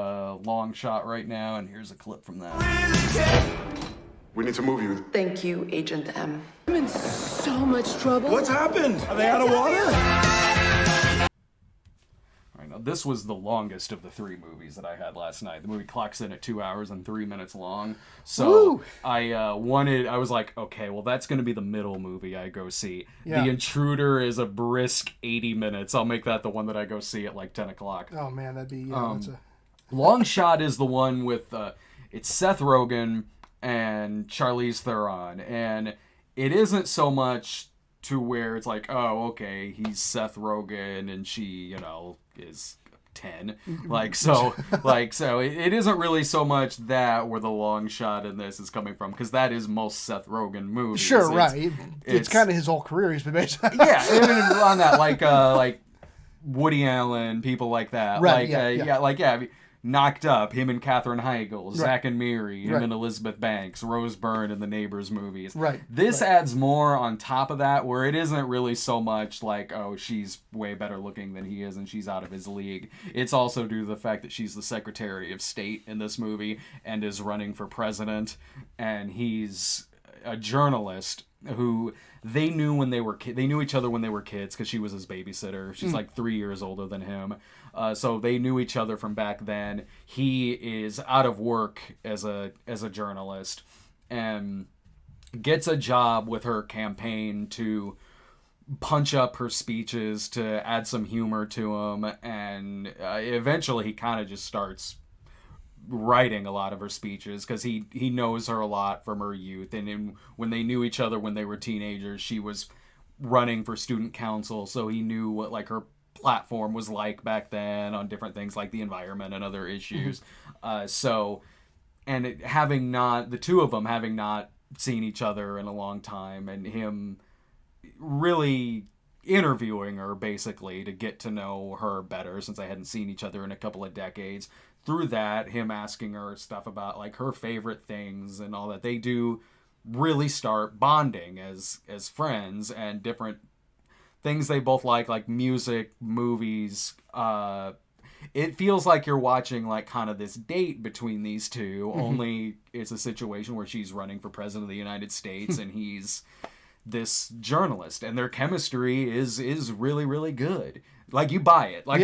Long Shot right now, and here's a clip from that. We need to move you. Thank you, Agent M. I'm in so much trouble. What's happened? Are they out of water? All right, now this was the longest of the 3 movies that I had last night. The movie clocks in at 2 hours and 3 minutes long. So Woo! I was like, okay, well that's going to be the middle movie I go see. Yeah. The Intruder is a brisk 80 minutes. I'll make that the one that I go see at like 10 o'clock. Oh man, that'd be that's a... Long Shot is the one with it's Seth Rogen and Charlize Theron, and it isn't so much to where it's like, oh, okay, he's Seth Rogen and she, is 10. So it isn't really so much that where the long shot in this is coming from, because that is most Seth Rogen movies. Sure, right. It's kind of his whole career he's been based on. Yeah, even on that, like Woody Allen, people like that. Right, Like, I mean, Knocked Up, him and Katherine Heigl, Zack and Miri, him and Elizabeth Banks, Rose Byrne in the Neighbors movies. Right. This adds more on top of that, where it isn't really so much like, oh, she's way better looking than he is and she's out of his league. It's also due to the fact that she's the Secretary of State in this movie and is running for president, and he's a journalist who they knew when they were they knew each other when they were kids, because she was his babysitter. She's like 3 years older than him. So they knew each other from back then. He is out of work as a journalist and gets a job with her campaign to punch up her speeches to add some humor to them, and eventually he kind of just starts writing a lot of her speeches, because he knows her a lot from her youth, and when they knew each other when they were teenagers, she was running for student council, so he knew what like her platform was like back then on different things like the environment and other issues. The two of them having not seen each other in a long time, and him really interviewing her basically to get to know her better, since they hadn't seen each other in a couple of decades. Through that, him asking her stuff about like her favorite things and all that, they do really start bonding as friends, and different things they both like music, movies. It feels like you're watching like kind of this date between these two, only it's a situation where she's running for president of the United States and he's this journalist, and their chemistry is really, really good. Like, you buy it. Like,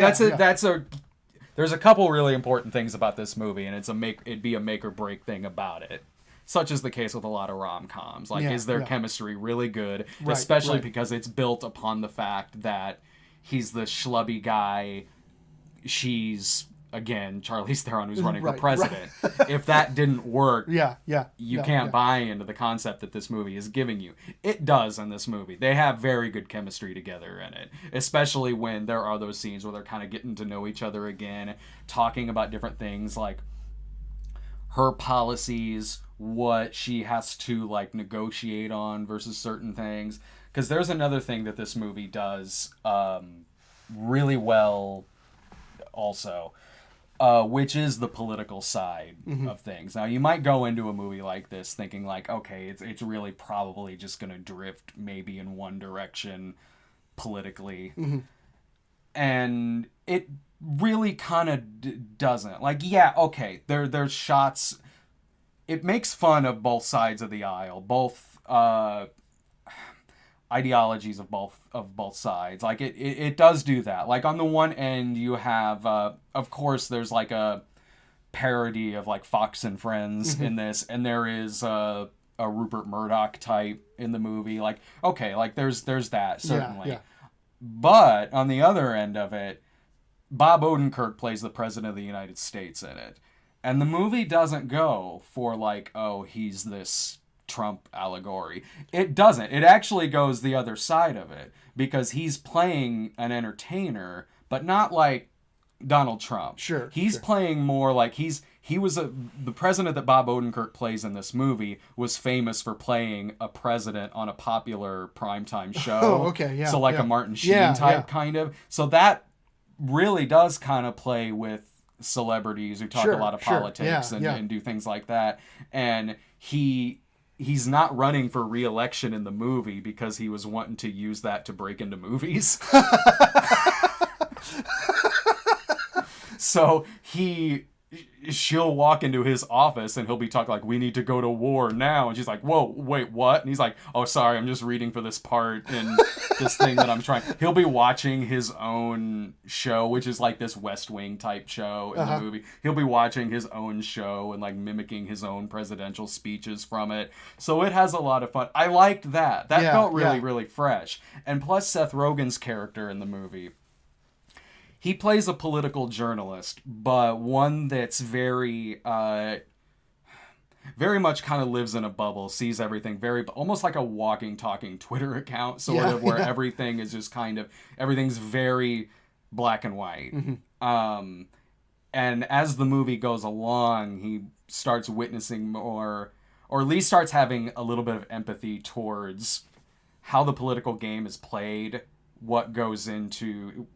there's a couple really important things about this movie, and it'd be a make or break thing about it. Such is the case with a lot of rom-coms. Like, is their chemistry really good? Right, Especially right. because it's built upon the fact that he's the schlubby guy. She's, again, Charlize Theron, who's running for president. If that didn't work, you can't buy into the concept that this movie is giving you. It does in this movie. They have very good chemistry together in it, especially when there are those scenes where they're kind of getting to know each other again, talking about different things like her policies, what she has to like negotiate on versus certain things. Because there's another thing that this movie does really well also, which is the political side of things. Now, you might go into a movie like this thinking like, okay, it's really probably just going to drift maybe in one direction politically. And it really kind of doesn't. Like, yeah, okay, there's shots. It makes fun of both sides of the aisle, both ideologies of both sides. Like, it does do that. Like, on the one end, you have, of course, there's like a parody of like Fox and Friends in this, and there is a Rupert Murdoch type in the movie. Like, okay, like there's that certainly. Yeah. But on the other end of it, Bob Odenkirk plays the president of the United States in it. And the movie doesn't go for like, oh, he's this Trump allegory. It doesn't. It actually goes the other side of it, because he's playing an entertainer, but not like Donald Trump. Sure. He's playing more like the president that Bob Odenkirk plays in this movie was famous for playing a president on a popular primetime show. Oh, okay, yeah. So like yeah. a Martin Sheen Yeah, type yeah. kind of. So that really does kind of play with celebrities who talk Sure, a lot of sure. politics Yeah, yeah. and do things like that. And he's not running for re-election in the movie because he was wanting to use that to break into movies. So she'll walk into his office and he'll be talking like, we need to go to war now. And she's like, whoa, wait, what? And he's like, oh, sorry, I'm just reading for this part in this thing that I'm trying. He'll be watching his own show, which is like this West Wing type show in the movie. He'll be watching his own show and like mimicking his own presidential speeches from it. So it has a lot of fun. I liked that. That felt really, really fresh. And plus Seth Rogen's character in the movie. He plays a political journalist, but one that's very much kind of lives in a bubble, sees everything almost like a walking, talking Twitter account, sort of, where everything is just everything's very black and white. Mm-hmm. And as the movie goes along, he starts witnessing more, or at least starts having a little bit of empathy towards how the political game is played, what goes into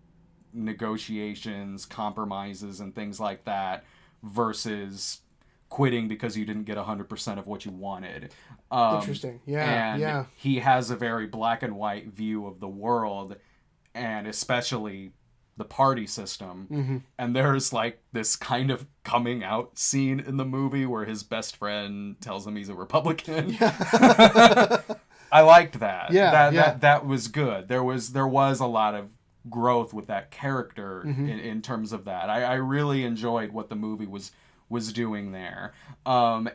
negotiations, compromises, and things like that, versus quitting because you didn't get 100% of what you wanted. Interesting. Yeah. And yeah. he has a very black and white view of the world, and especially the party system. Mm-hmm. And there's like this kind of coming out scene in the movie where his best friend tells him he's a Republican. Yeah. I liked that. Yeah. That was good. There was a lot of growth with that character in terms of that. I really enjoyed what the movie was doing there. And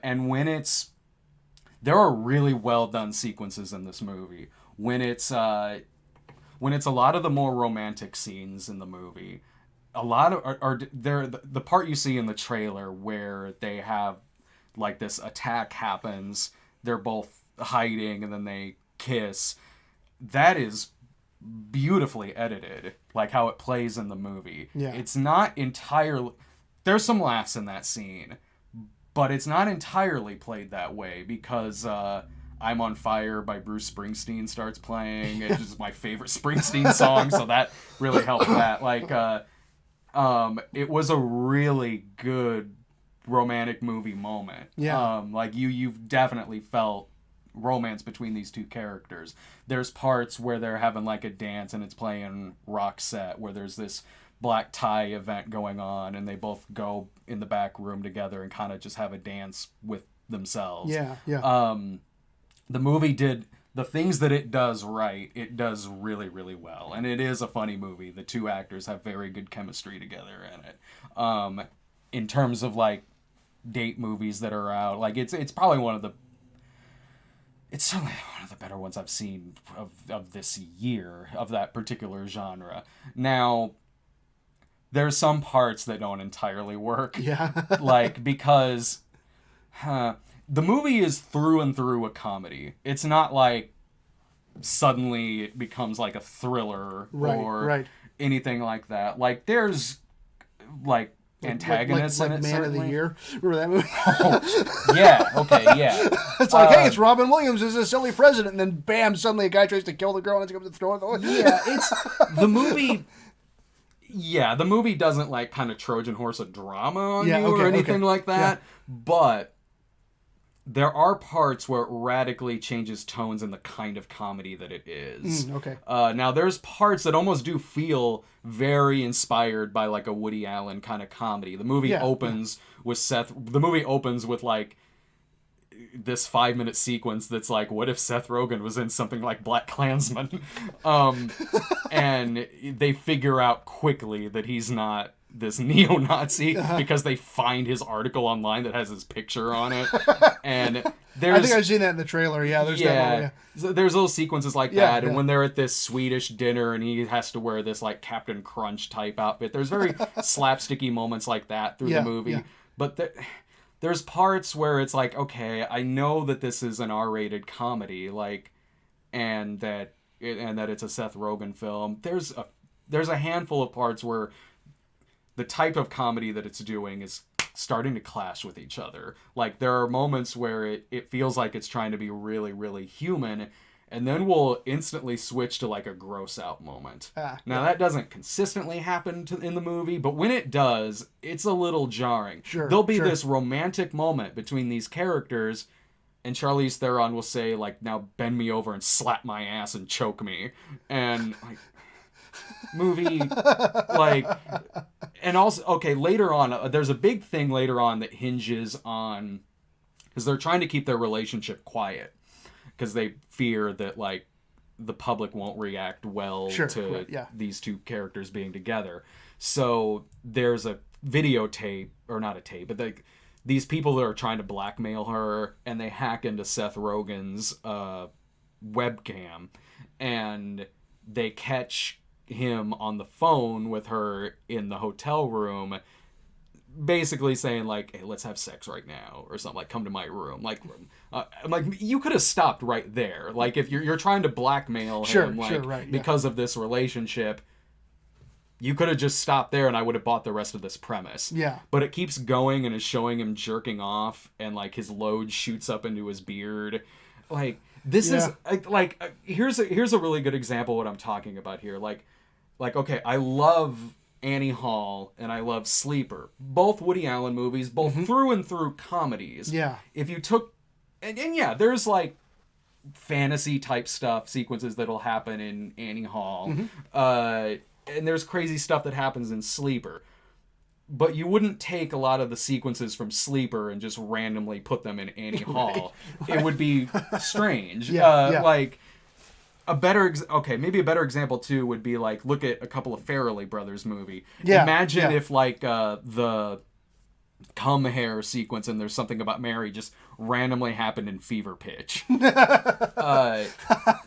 there are really well done sequences in this movie. When it's a lot of the more romantic scenes in the movie, a lot of are the part you see in the trailer where they have like this attack happens, they're both hiding and then they kiss. That is beautifully edited, like how it plays in the movie. Yeah. It's not entirely, there's some laughs in that scene, but it's not entirely played that way because I'm on Fire by Bruce Springsteen starts playing. It's just my favorite Springsteen song, so that really helped that. Like it was a really good romantic movie moment. Yeah. Like you've definitely felt romance between these two characters. There's parts where they're having like a dance and it's playing Roxette, where there's this black tie event going on and they both go in the back room together and kind of just have a dance with themselves. Yeah. The movie did the things that it does right. It does really, really well, and it is a funny movie. The two actors have very good chemistry together in it. In terms of like date movies that are out, like it's probably it's certainly one of the better ones I've seen of this year, of that particular genre. Now, there's some parts that don't entirely work. Yeah. Like, because the movie is through and through a comedy. It's not like suddenly it becomes like a thriller or anything like that. Like, there's like antagonists like in it. Man certainly. of the Year. Remember that movie? Oh, yeah. Okay. Yeah. It's like, hey, it's Robin Williams as a silly president, and then bam, suddenly a guy tries to kill the girl and it's going to throw her. Yeah. It's the movie. Yeah, the movie doesn't like kind of Trojan horse a drama on you or anything like that, but there are parts where it radically changes tones in the kind of comedy that it is. Now, there's parts that almost do feel very inspired by like a Woody Allen kind of comedy. The movie opens with like this 5-minute sequence that's like, what if Seth Rogen was in something like Black Klansman? And they figure out quickly that he's not this neo-Nazi because they find his article online that has his picture on it. And there's, I think I've seen that in the trailer. Yeah, there's that one. So there's little sequences like that. And when they're at this Swedish dinner and he has to wear this like Captain Crunch type outfit, there's very slapsticky moments like that through the movie. But there's parts where it's like, okay, I know that this is an R-rated comedy, like, and that it's a Seth Rogen film. There's a handful of parts where the type of comedy that it's doing is starting to clash with each other. Like, there are moments where it feels like it's trying to be really, really human, and then we'll instantly switch to like a gross out moment. Now that doesn't consistently happen in the movie, but when it does, it's a little jarring. Sure, There'll be this romantic moment between these characters, and Charlize Theron will say, like, now bend me over and slap my ass and choke me. And, like, movie, like, and also, okay, later on, there's a big thing later on that hinges on, because they're trying to keep their relationship quiet, because they fear that, like, the public won't react well to these two characters being together. So there's a videotape, or not a tape, but these people that are trying to blackmail her, and they hack into Seth Rogen's webcam, and they catch him on the phone with her in the hotel room, basically saying, like, hey, let's have sex right now, or something, like, come to my room. Like, I'm like, you could have stopped right there. Like, if you're trying to blackmail him, because of this relationship, you could have just stopped there and I would have bought the rest of this premise. Yeah. But it keeps going and is showing him jerking off, and, like, his load shoots up into his beard. Like, this is, like, here's a really good example of what I'm talking about here. Like, okay, I love Annie Hall and I love Sleeper. Both Woody Allen movies, both through and through comedies. Yeah. If you took, and yeah, there's, like, fantasy type stuff, sequences that'll happen in Annie Hall. And there's crazy stuff that happens in Sleeper. But you wouldn't take a lot of the sequences from Sleeper and just randomly put them in Annie Hall. Right. It would be strange. Like, maybe a better example too would be, like, look at a couple of Farrelly Brothers movie. Imagine if, like, the cum hair sequence and There's Something About Mary just randomly happened in Fever Pitch.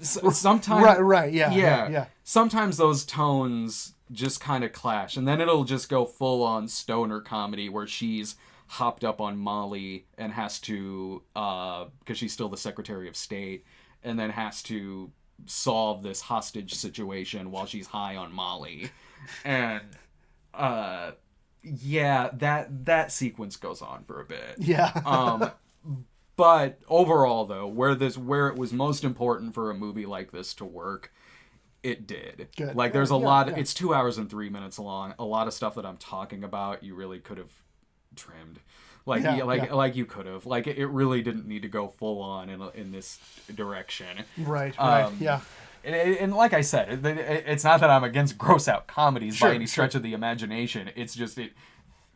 Sometimes sometimes those tones just kind of clash, and then it'll just go full on stoner comedy where she's hopped up on Molly and has to, because she's still the Secretary of State, and then has to solve this hostage situation while she's high on Molly. And that sequence goes on for a bit. But overall, though, where it was most important for a movie like this to work, it did. Good. Like, there's a lot. It's 2 hours and 3 minutes long. A lot of stuff that I'm talking about, you really could have trimmed. Like you could have. Like, it really didn't need to go full on in this direction. Right. And like I said, it's not that I'm against gross out comedies by any stretch of the imagination. It's just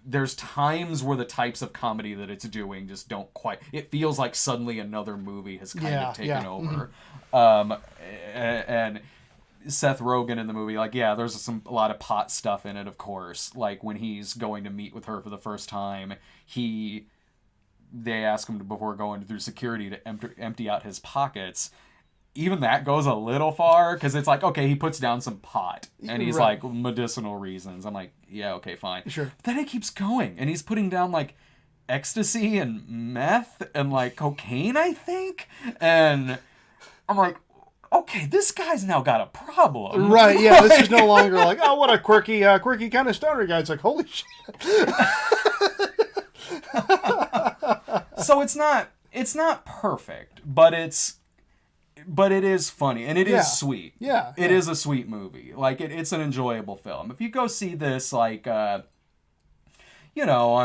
there's times where the types of comedy that it's doing just don't quite. It feels like suddenly another movie has kind of taken over. And Seth Rogen in the movie, like, there's a lot of pot stuff in it, of course. Like, when he's going to meet with her for the first time, they ask him before going through security to empty out his pockets. Even that goes a little far, because it's like, okay, he puts down some pot, and he's like, medicinal reasons. I'm like, yeah, okay, fine. Sure. But then it keeps going, and he's putting down, like, ecstasy and meth and, like, cocaine, I think. And I'm like, okay, this guy's now got a problem. Right, yeah, this is no longer like, oh, what a quirky kind of stoner guy. It's like, holy shit. So it's not perfect, but it is funny, and it is sweet. It is a sweet movie. Like, it's an enjoyable film. If you go see this, like, on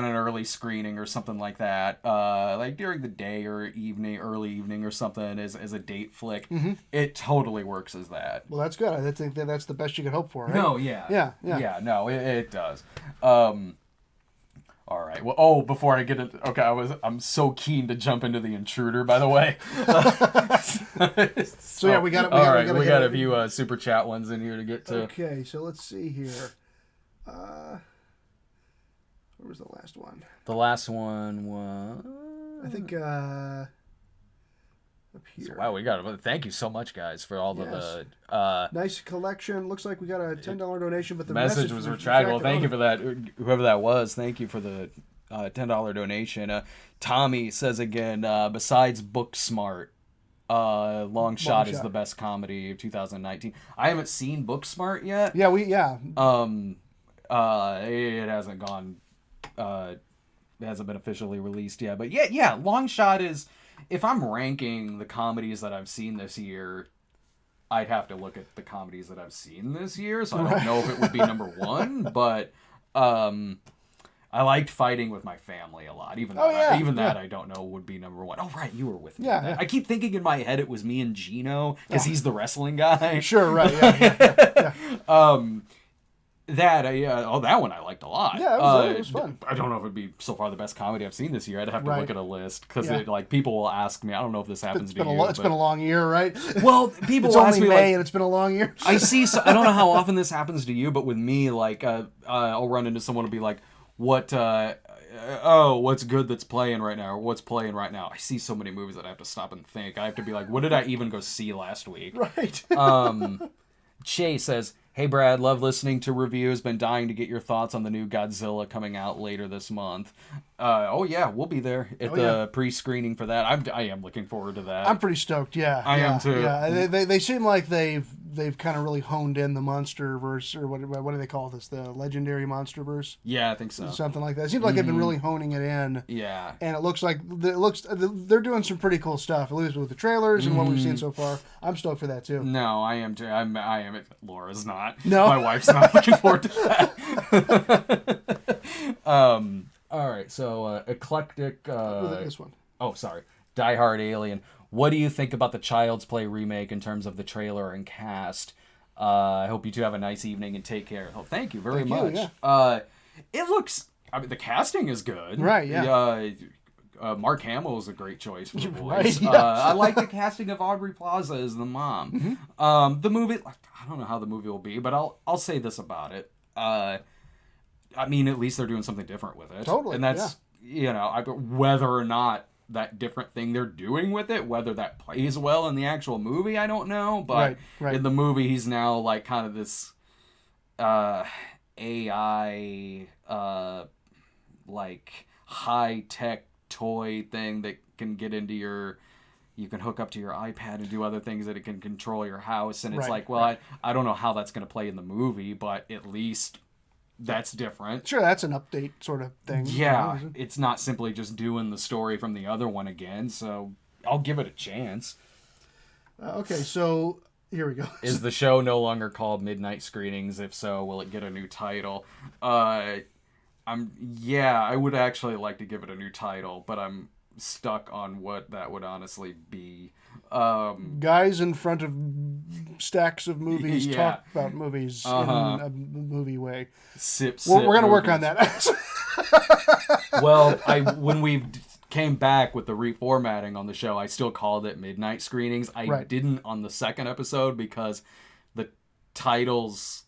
an early screening or something like that, like during the day or early evening or something as a date flick, it totally works as that. Well, that's good. I think that's the best you could hope for, right? No, yeah, no, it does. All right. Well, before I get it, okay, I'm so keen to jump into the Intruder, by the way. So we got a few super chat ones in here to get to. Okay, so let's see here. Where was the last one? The last one was, I think up here. Wow, we got it. Thank you so much, guys, for all of the nice collection. Looks like we got a $10 donation, but the message was retractable. Thank you for that, whoever that was. Thank you for the $10 donation. Tommy says again, besides Booksmart, Long Shot is the best comedy of 2019. I haven't seen Booksmart yet. Yeah. It hasn't gone. It hasn't been officially released yet. But yeah. Long Shot is. If I'm ranking the comedies that I've seen this year, I'd have to look at the comedies that I've seen this year. So I don't know if it would be number one, but I liked Fighting with My Family a lot. Even that I don't know would be number one. Oh right, you were with me. Yeah. I keep thinking in my head it was me and Gino because he's the wrestling guy. Sure, right. Yeah. That one I liked a lot. Yeah, it was fun. I don't know if it'd be so far the best comedy I've seen this year. I'd have to Right. look at a list because Yeah. people will ask me. I don't know if this happens It's to been you. it's been a long year, right? Well, people It's will only ask me May and it's been a long year. I see. So, I don't know how often this happens to you, but with me, I'll run into someone and be like, "What? What's good that's playing right now? Or what's playing right now?" I see so many movies that I have to stop and think. I have to be like, "What did I even go see last week?" Right. Shay says, "Hey Brad, love listening to reviews. Been dying to get your thoughts on the new Godzilla coming out later this month." We'll be there at the pre-screening for that. I am looking forward to that. I'm pretty stoked. Yeah, I am too. Yeah, they seem like they've kind of really honed in the MonsterVerse, or what do they call this? The Legendary MonsterVerse. Yeah, I think so. Something like that. It seems like they've been really honing it in. Yeah. And it looks like they're doing some pretty cool stuff. At least with the trailers and what we've seen so far. I'm stoked for that too. No, I am too. I am. Laura's not. No. My wife's not looking forward to that. All right. So eclectic. This one. Oh, sorry. Die Hard Alien. What do you think about the Child's Play remake in terms of the trailer and cast? I hope you two have a nice evening and take care. Oh, thank you very much. It looks. I mean, the casting is good. Right. Yeah. Mark Hamill is a great choice for the voice. Right, yeah. I like the casting of Aubrey Plaza as the mom. The movie, I don't know how the movie will be, but I'll say this about it. I mean, at least they're doing something different with it. Totally, And that's, whether or not that different thing they're doing with it, whether that plays well in the actual movie, I don't know. But Right. in the movie, he's now like kind of this AI, like high-tech toy thing that can get into you can hook up to your iPad and do other things that it can control your house. And it's I don't know how that's going to play in the movie, but at least that's different. Sure, that's an update sort of thing. Yeah, it's not simply just doing the story from the other one again, so I'll give it a chance. Okay, so here we go. Is the show no longer called Midnight Screenings? If so, will it get a new title? I would actually like to give it a new title, but I'm stuck on what that would honestly be. Guys in front of stacks of movies talk about movies in a movie way. We're going to work on that. Well, when we came back with the reformatting on the show, I still called it Midnight Screenings. I didn't on the second episode because the titles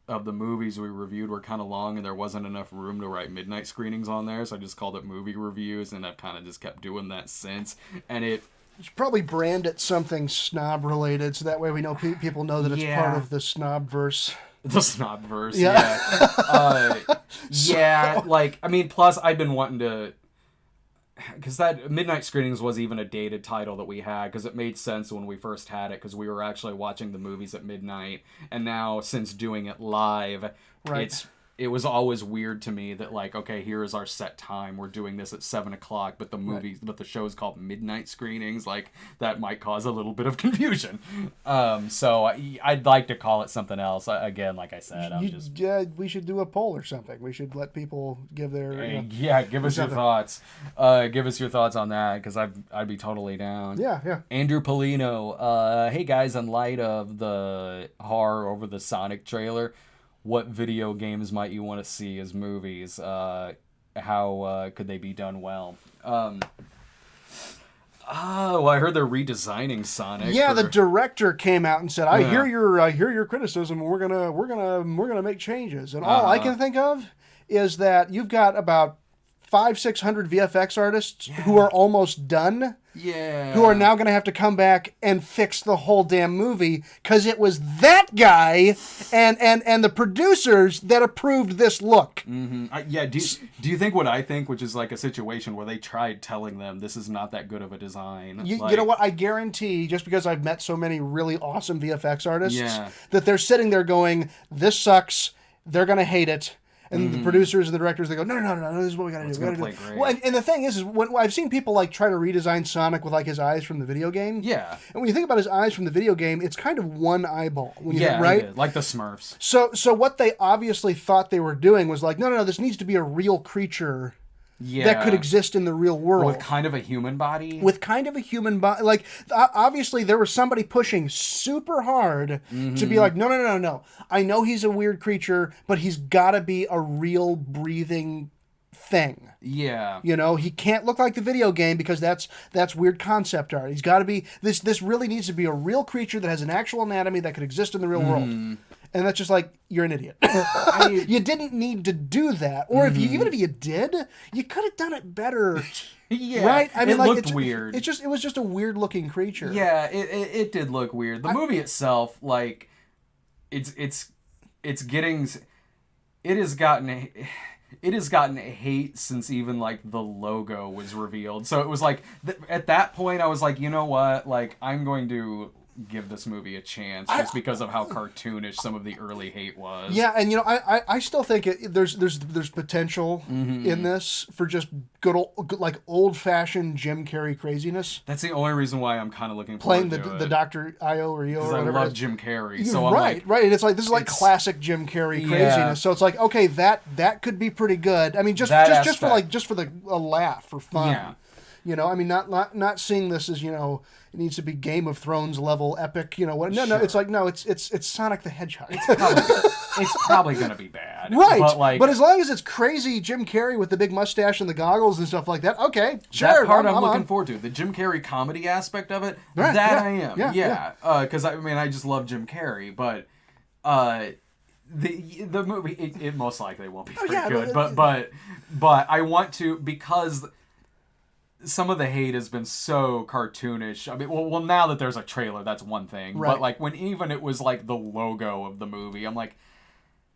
of the movies we reviewed were kind of long and there wasn't enough room to write Midnight Screenings on there, so I just called it Movie Reviews, and I've kind of just kept doing that since. And You should probably brand it something snob related, so that way we know people know that it's part of the Snobverse. The Snobverse, yeah. Plus I've been wanting to, because that Midnight Screenings was even a dated title that we had, because it made sense when we first had it, because we were actually watching the movies at midnight, and now since doing it live, it was always weird to me that, like, okay, here is our set time, we're doing this at 7:00, but the show's called Midnight Screenings. Like, that might cause a little bit of confusion. So I'd like to call it something else. Again, like I said, we should do a poll or something. We should let people give their give us your thoughts. Give us your thoughts on that, because I'd be totally down. Yeah. Andrew Polino, hey guys, in light of the horror over the Sonic trailer, what video games might you want to see as movies? How could they be done well? Well, I heard they're redesigning Sonic. Yeah, the director came out and said, "I hear your criticism. We're gonna make changes." And all I can think of is that you've got about 500-600 VFX artists who are almost done. Yeah. Who are now going to have to come back and fix the whole damn movie because it was that guy and the producers that approved this look. Mm-hmm. Do you think what I think, which is like a situation where they tried telling them this is not that good of a design? You know what? I guarantee, just because I've met so many really awesome VFX artists, that they're sitting there going, "This sucks. They're going to hate it." And the producers and the directors, they go, no, this is what we got to do. It's We going gotta to do play it." great. Well, and the thing is when I've seen people like try to redesign Sonic with like his eyes from the video game. Yeah. And when you think about his eyes from the video game, it's kind of one eyeball. When you Yeah, think, right? it is. Like the Smurfs. So what they obviously thought they were doing was like, no, this needs to be a real creature that could exist in the real world. With kind of a human body. With kind of a human body. Like, obviously, there was somebody pushing super hard to be like, no. I know he's a weird creature, but he's got to be a real breathing thing. Yeah. You know, he can't look like the video game because that's weird concept art. He's got to be, this really needs to be a real creature that has an actual anatomy that could exist in the real world. And that's just like, you're an idiot. You didn't need to do that. Or even if you did, you could have done it better. Yeah. Right? I mean, it like, looked weird. It was just a weird looking creature. Yeah, it did look weird. The movie itself, like, it has gotten hate since even like the logo was revealed. So it was like at that point I was like, you know what? Like, I'm going to give this movie a chance just because of how cartoonish some of the early hate was. Yeah, and you know, I still think there's potential in this for just good old fashioned Jim Carrey craziness. That's the only reason why I'm kind of looking playing forward to the Dr. Io or Eo or because I whatever. love Jim Carrey. So I'm right, like, right, and it's like this is like classic Jim Carrey craziness. Yeah. So it's like, okay, that could be pretty good. I mean, just for a laugh, for fun. Yeah. You know, I mean, not seeing this as, you know, it needs to be Game of Thrones level epic. You know what? No, it's like, no, it's Sonic the Hedgehog. It's probably gonna be bad, right? But as long as it's crazy Jim Carrey with the big mustache and the goggles and stuff like that, okay, sure. That part I'm looking forward to. The Jim Carrey comedy aspect of it, right, I am. Yeah. Because I mean, I just love Jim Carrey, but the movie it most likely won't be very good. But I want to, because some of the hate has been so cartoonish. I mean, well, now that there's a trailer, that's one thing. Right. But like when even it was like the logo of the movie, I'm like,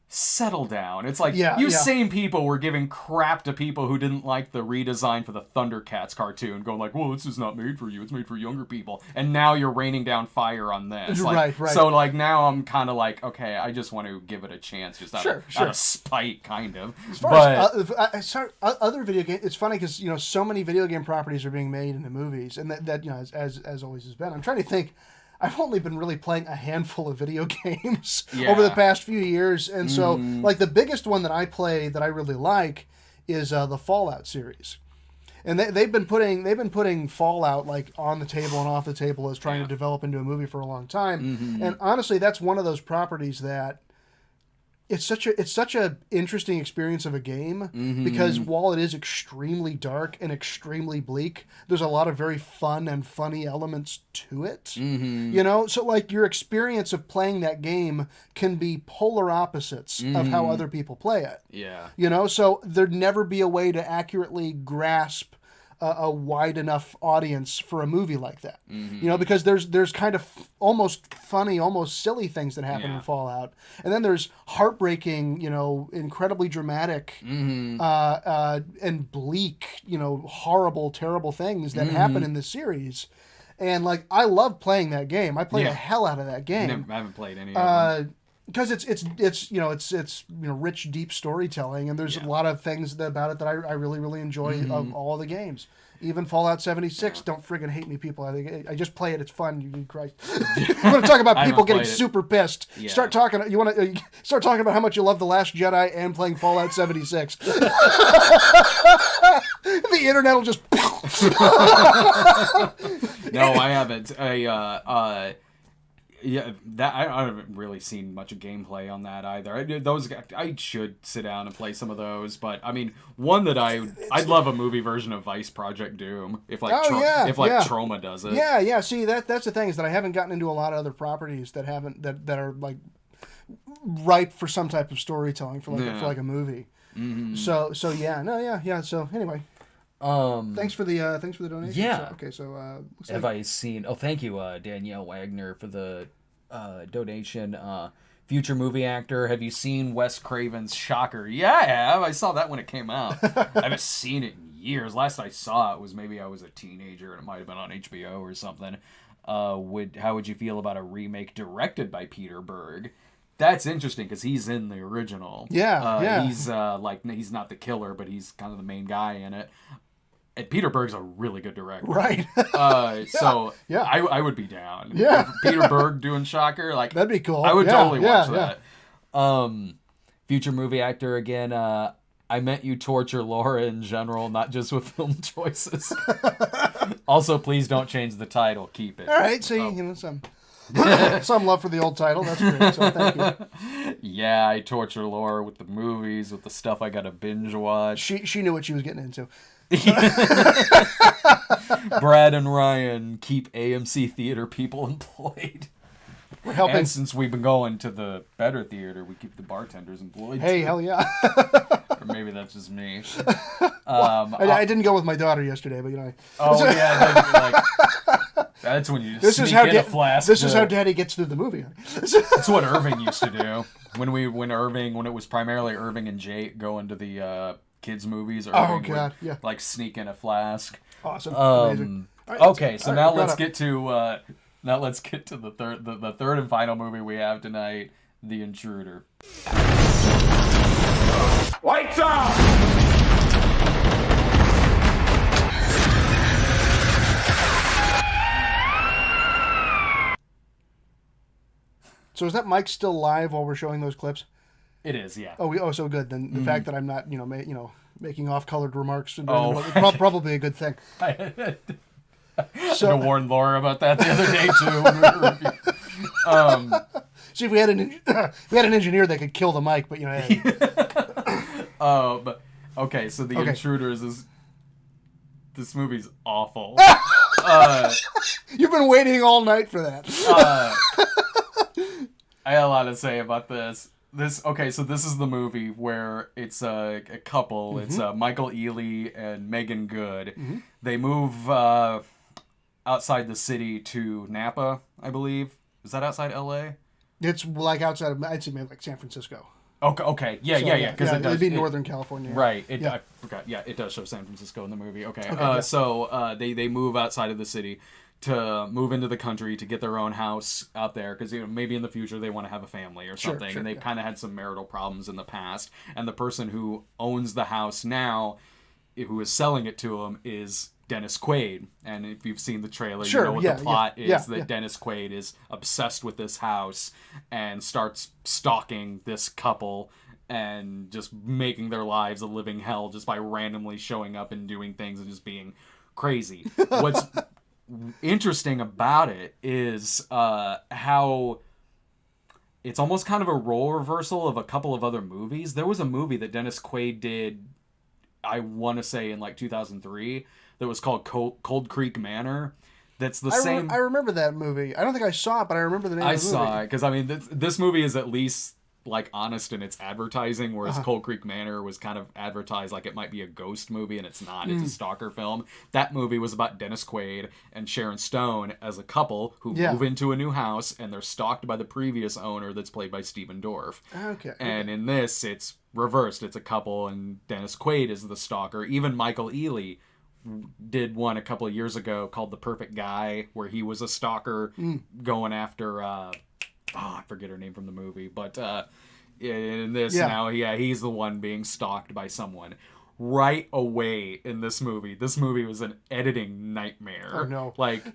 settle down. It's like same people were giving crap to people who didn't like the redesign for the Thundercats cartoon, going like, well, this is not made for you, it's made for younger people, and now you're raining down fire on this. Like, right. So like now I'm kind of like, okay, I just want to give it a chance, just out of spite, kind of. As far as other video games, it's funny because, you know, so many video game properties are being made into movies, and that you know, as always has been. I'm trying to think. I've only been really playing a handful of video games over the past few years, and so like the biggest one that I play that I really like is the Fallout series, and they've been putting Fallout like on the table and off the table as trying to develop into a movie for a long time, and honestly, that's one of those properties that it's such a interesting experience of a game because while it is extremely dark and extremely bleak, there's a lot of very fun and funny elements to it. You know, so like your experience of playing that game can be polar opposites of how other people play it. Yeah. You know, so there'd never be a way to accurately grasp a wide enough audience for a movie like that. You know, because there's kind of almost funny, almost silly things that happen in Fallout, and then there's heartbreaking, you know, incredibly dramatic and bleak, you know, horrible, terrible things that happen in this series. And like, I love playing that game. I play the hell out of that game. I haven't played any of them. Because it's you know, rich, deep storytelling, and there's a lot of things about it that I really, really enjoy of all the games. Even Fallout 76, don't friggin' hate me, people. I just play it. It's fun. You Christ. You want to talk about people getting super pissed? Yeah. Start talking. You want to start talking about how much you love The Last Jedi and playing Fallout 76. The internet will just. No, I haven't. Yeah, that I haven't really seen much of gameplay on that either. I should sit down and play some of those, but I mean, one that I'd love a movie version of Vice Project Doom if Troma does it. Yeah. See, that's the thing, is that I haven't gotten into a lot of other properties that are like ripe for some type of storytelling for Yeah. a movie. So yeah. So anyway, thanks for the donation. Yeah. So, okay, so looks Have like I seen? Oh, thank you, Danielle Wagner, for the donation. Future movie actor. Have you seen Wes Craven's Shocker? Yeah, I have. I saw that when it came out. I haven't seen it in years. Last I saw it was maybe I was a teenager and it might have been on HBO or something. How would you feel about a remake directed by Peter Berg? That's interesting because he's in the original. Yeah. He's he's not the killer, but he's kind of the main guy in it. And Peter Berg's a really good director. right. So Yeah. I would be down. Yeah. If Peter Berg doing Shocker, like That'd be cool. I would Yeah, totally watch yeah. that. future movie actor again? I meant you torture Laura in general, not just with film choices. Also, please don't change the title. Keep it. All right, so you know some love for the old title. That's great. So thank you. Yeah, I torture Laura with the movies, with the stuff I gotta binge watch. She knew what she was getting into. Brad and Ryan keep AMC theater people employed. We're helping. And since we've been going to the better theater, we keep the bartenders employed. Hey, too. hell yeah. Or maybe that's just me. I didn't go with my daughter yesterday, but you know. Oh yeah, that's when you This sneak is how in a flask. this is how Daddy gets through the movie. That's what Irving used to do when it was primarily Irving and Jake going to the kids movies. Irving God, would, yeah. like sneak in a flask. Awesome. Amazing. All right, Okay, so all right, now we're let's caught get to the third and final movie we have tonight, The Intruder. Lights out! So is that mic still live while we're showing those clips? It is, yeah. Oh, so good. Then the fact that I'm not, making off-colored remarks, Oh. probably a good thing. I So, warned Laura about that the other day too. When we were reviewing. see if we had an engineer that could kill the mic, but hey. But okay, so The Intruders is this movie's awful. You've been waiting all night for that. I got a lot to say about this. So this is the movie where it's a couple. Mm-hmm. It's Michael Ealy and Megan Good. Mm-hmm. They move outside the city to Napa, I believe. Is that outside L.A.? It's like outside of, I'd say maybe like San Francisco. Okay. Yeah. Because it does. It'd be Northern California. Right. Yeah. I forgot. Yeah, it does show San Francisco in the movie. Okay. yeah. So they move outside of the city to move into the country to get their own house out there because maybe in the future they want to have a family or something. Sure, and they've kind of had some marital problems in the past. And the person who owns the house now, who is selling it to them, is Dennis Quaid. And if you've seen the trailer, you know what the plot is. Dennis Quaid is obsessed with this house and starts stalking this couple and just making their lives a living hell just by randomly showing up and doing things and just being crazy. What's interesting about it is how it's almost kind of a role reversal of a couple of other movies. There was a movie that Dennis Quaid did, I want to say in like 2003, that was called Cold Creek Manor. That's the same. I remember that movie. I don't think I saw it, but I remember the name of the movie. I saw it because this movie is at least like honest in its advertising, whereas Cold Creek Manor was kind of advertised like it might be a ghost movie, and it's not. It's a stalker film. That movie was about Dennis Quaid and Sharon Stone as a couple who move into a new house, and they're stalked by the previous owner that's played by Stephen Dorff. Okay. And in this, it's reversed. It's a couple, and Dennis Quaid is the stalker. Even Michael Ealy did one a couple of years ago called The Perfect Guy, where he was a stalker going after... I forget her name from the movie, but in this now, he's the one being stalked by someone. Right away in this movie was an editing nightmare. Oh no! Like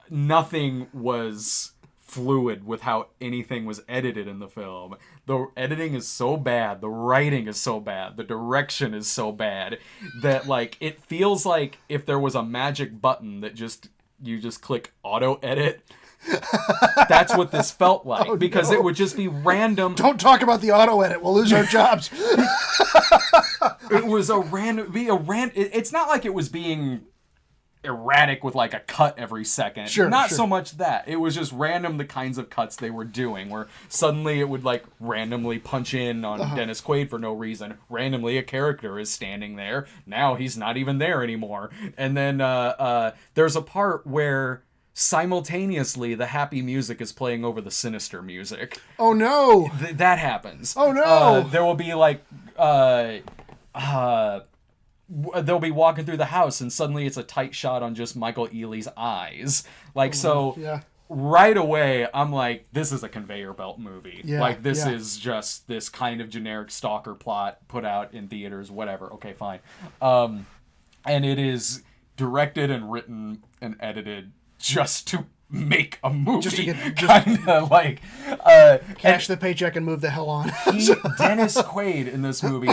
nothing was fluid with how anything was edited in the film. The editing is so bad, the writing is so bad, the direction is so bad that like it feels like if there was a magic button that you just click auto edit. That's what this felt like because it would just be random. Don't talk about the auto edit. We'll lose our jobs. It was a random. It's not like it was being erratic with like a cut every second. Sure, Not sure. so much that. It was just random the kinds of cuts they were doing, where suddenly it would like randomly punch in on Dennis Quaid for no reason. Randomly a character is standing there. Now he's not even there anymore. And then there's a part where simultaneously the happy music is playing over the sinister music. Oh no! That happens. Oh no! There will be like they'll be walking through the house and suddenly it's a tight shot on just Michael Ealy's eyes. Like, so Yeah. right away, I'm like, this is a conveyor belt movie. Yeah, Like, this yeah. is just this kind of generic stalker plot put out in theaters, whatever. Okay, fine. And it is directed and written and edited just to make a movie. Just to get- kind of like... Cash the paycheck and move the hell on. Dennis Quaid in this movie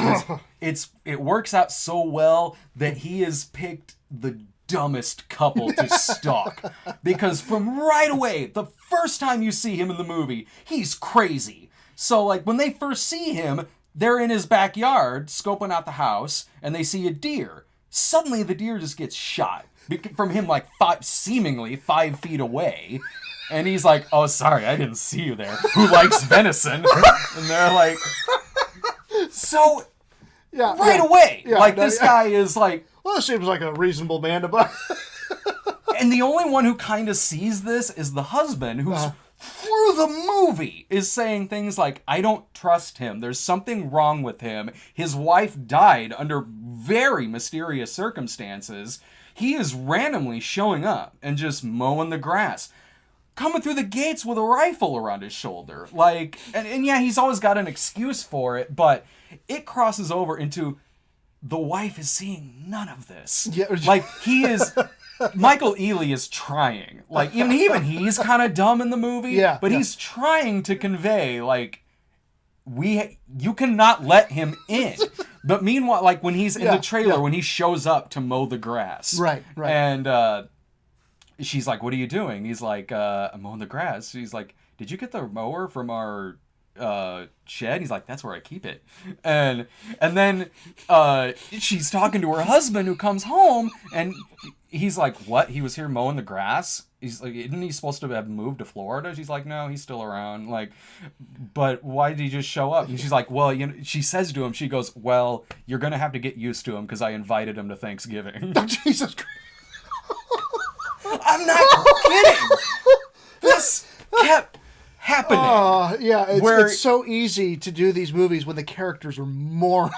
it works out so well that he has picked the dumbest couple to stalk, because from right away, the first time you see him in the movie, he's crazy. So like when they first see him, they're in his backyard scoping out the house and they see a deer. Suddenly the deer just gets shot from him like seemingly 5 feet away. And he's like, oh, sorry, I didn't see you there. Who likes venison? And they're like, so Yeah. right yeah. away, Yeah, like no, this yeah. guy is like, Well, this seems like a reasonable man to buy. and the only one who kind of sees this is the husband, who's through the movie is saying things like, I don't trust him. There's something wrong with him. His wife died under very mysterious circumstances. He is randomly showing up and just mowing the grass, coming through the gates with a rifle around his shoulder. Like, and yeah, he's always got an excuse for it, but it crosses over into the wife is seeing none of this. Yeah. Like, he is... Michael Ealy is trying. Like, even he's kind of dumb in the movie. Yeah, But yeah. he's trying to convey, like, you cannot let him in. But meanwhile, like, when he's in Yeah, the trailer, yeah. when he shows up to mow the grass. Right, right. And she's like, what are you doing? He's like, I'm mowing the grass. She's like, did you get the mower from our shed? He's like, that's where I keep it. And then she's talking to her husband, who comes home, and he's like, what? He was here mowing the grass? He's like, isn't he supposed to have moved to Florida? She's like, no, he's still around. Like, but why did he just show up? And she's like, well, you know, she says to him, she goes, well, you're gonna have to get used to him because I invited him to Thanksgiving. Jesus Christ. I'm not kidding. This kept happening. Yeah, Where- it's so easy to do these movies when the characters are morons.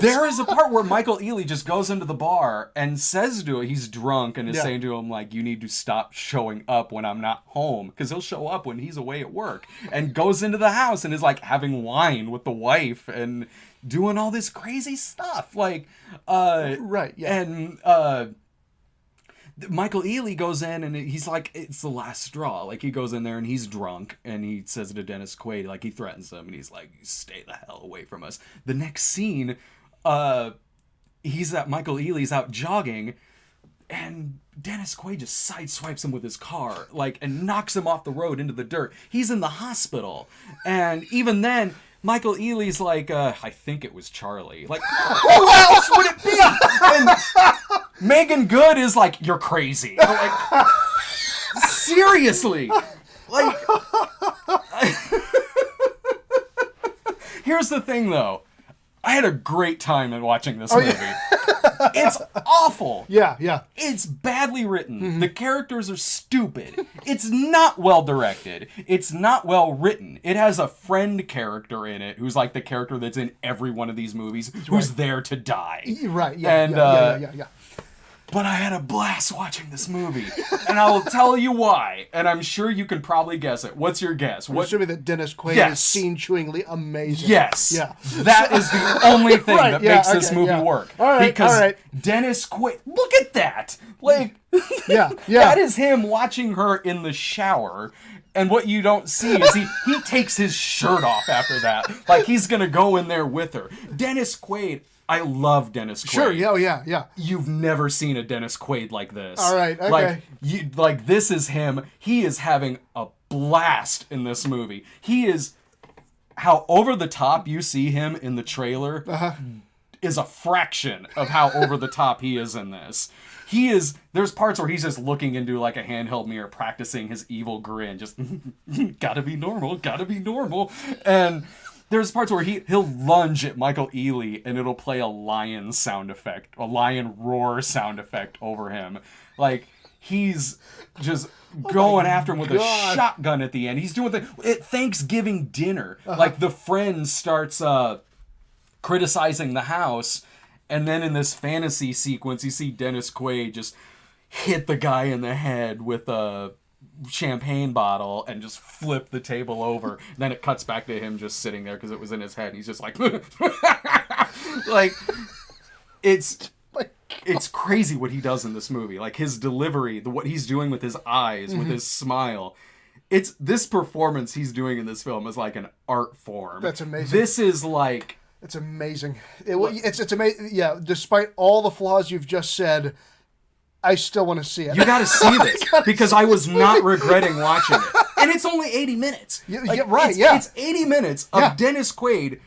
There is a part where Michael Ealy just goes into the bar and says to him, he's drunk and is Yeah. saying to him, like, you need to stop showing up when I'm not home, because he'll show up when he's away at work, and goes into the house and is like having wine with the wife and doing all this crazy stuff. Like, Right, yeah. And Michael Ealy goes in and he's like, it's the last straw. Like, he goes in there and he's drunk and he says to Dennis Quaid, like, he threatens him and he's like, stay the hell away from us. The next scene, Michael Ealy's out jogging and Dennis Quaid just sideswipes him with his car, like, and knocks him off the road into the dirt. He's in the hospital. And even then, Michael Ealy's like, I think it was Charlie. Like, who else would it be? And Megan Good is like, you're crazy. I'm like, seriously. Like, here's the thing, though. I had a great time in watching this movie. It's awful. Yeah, yeah. It's badly written. The characters are stupid. It's not well directed. It's not well written. It has a friend character in it who's like the character that's in every one of these movies who's there to die. Right, yeah, And, yeah. But I had a blast watching this movie. And I will tell you why. And I'm sure you can probably guess it. What's your guess? I'm assuming that Dennis Quaid Yes. is scene-chewingly amazing. Yes. Yeah. That is the only thing Right, that yeah, makes this okay, movie yeah. work. All right, because all right. Dennis Quaid, look at that. Like, Yeah, yeah. that is him watching her in the shower. And what you don't see is he takes his shirt off after that. Like, he's going to go in there with her. Dennis Quaid, I love Dennis Quaid. Sure, yeah. You've never seen a Dennis Quaid like this. All right, okay. Like this is him. He is having a blast in this movie. He is how over the top you see him in the trailer. is a fraction of how over the top he is in this. There's parts where he's just looking into like a handheld mirror, practicing his evil grin, just gotta be normal. And there's parts where he'll lunge at Michael Ealy and it'll play a lion sound effect, a lion roar sound effect over him. Like, he's just going after him with a shotgun at the end. He's doing at Thanksgiving dinner. Like, the friend starts criticizing the house, and then in this fantasy sequence, you see Dennis Quaid just hit the guy in the head with a champagne bottle and just flip the table over. And then it cuts back to him just sitting there because it was in his head. And he's just like, like, it's crazy what he does in this movie. Like, his delivery, what he's doing with his eyes, with his smile. This performance he's doing in this film is like an art form. That's amazing. This is like... It's amazing. It's amazing. Yeah, despite all the flaws you've just said, I still want to see it. You got to see this because I was not regretting watching it. And it's only 80 minutes. It's 80 minutes of Dennis Quaid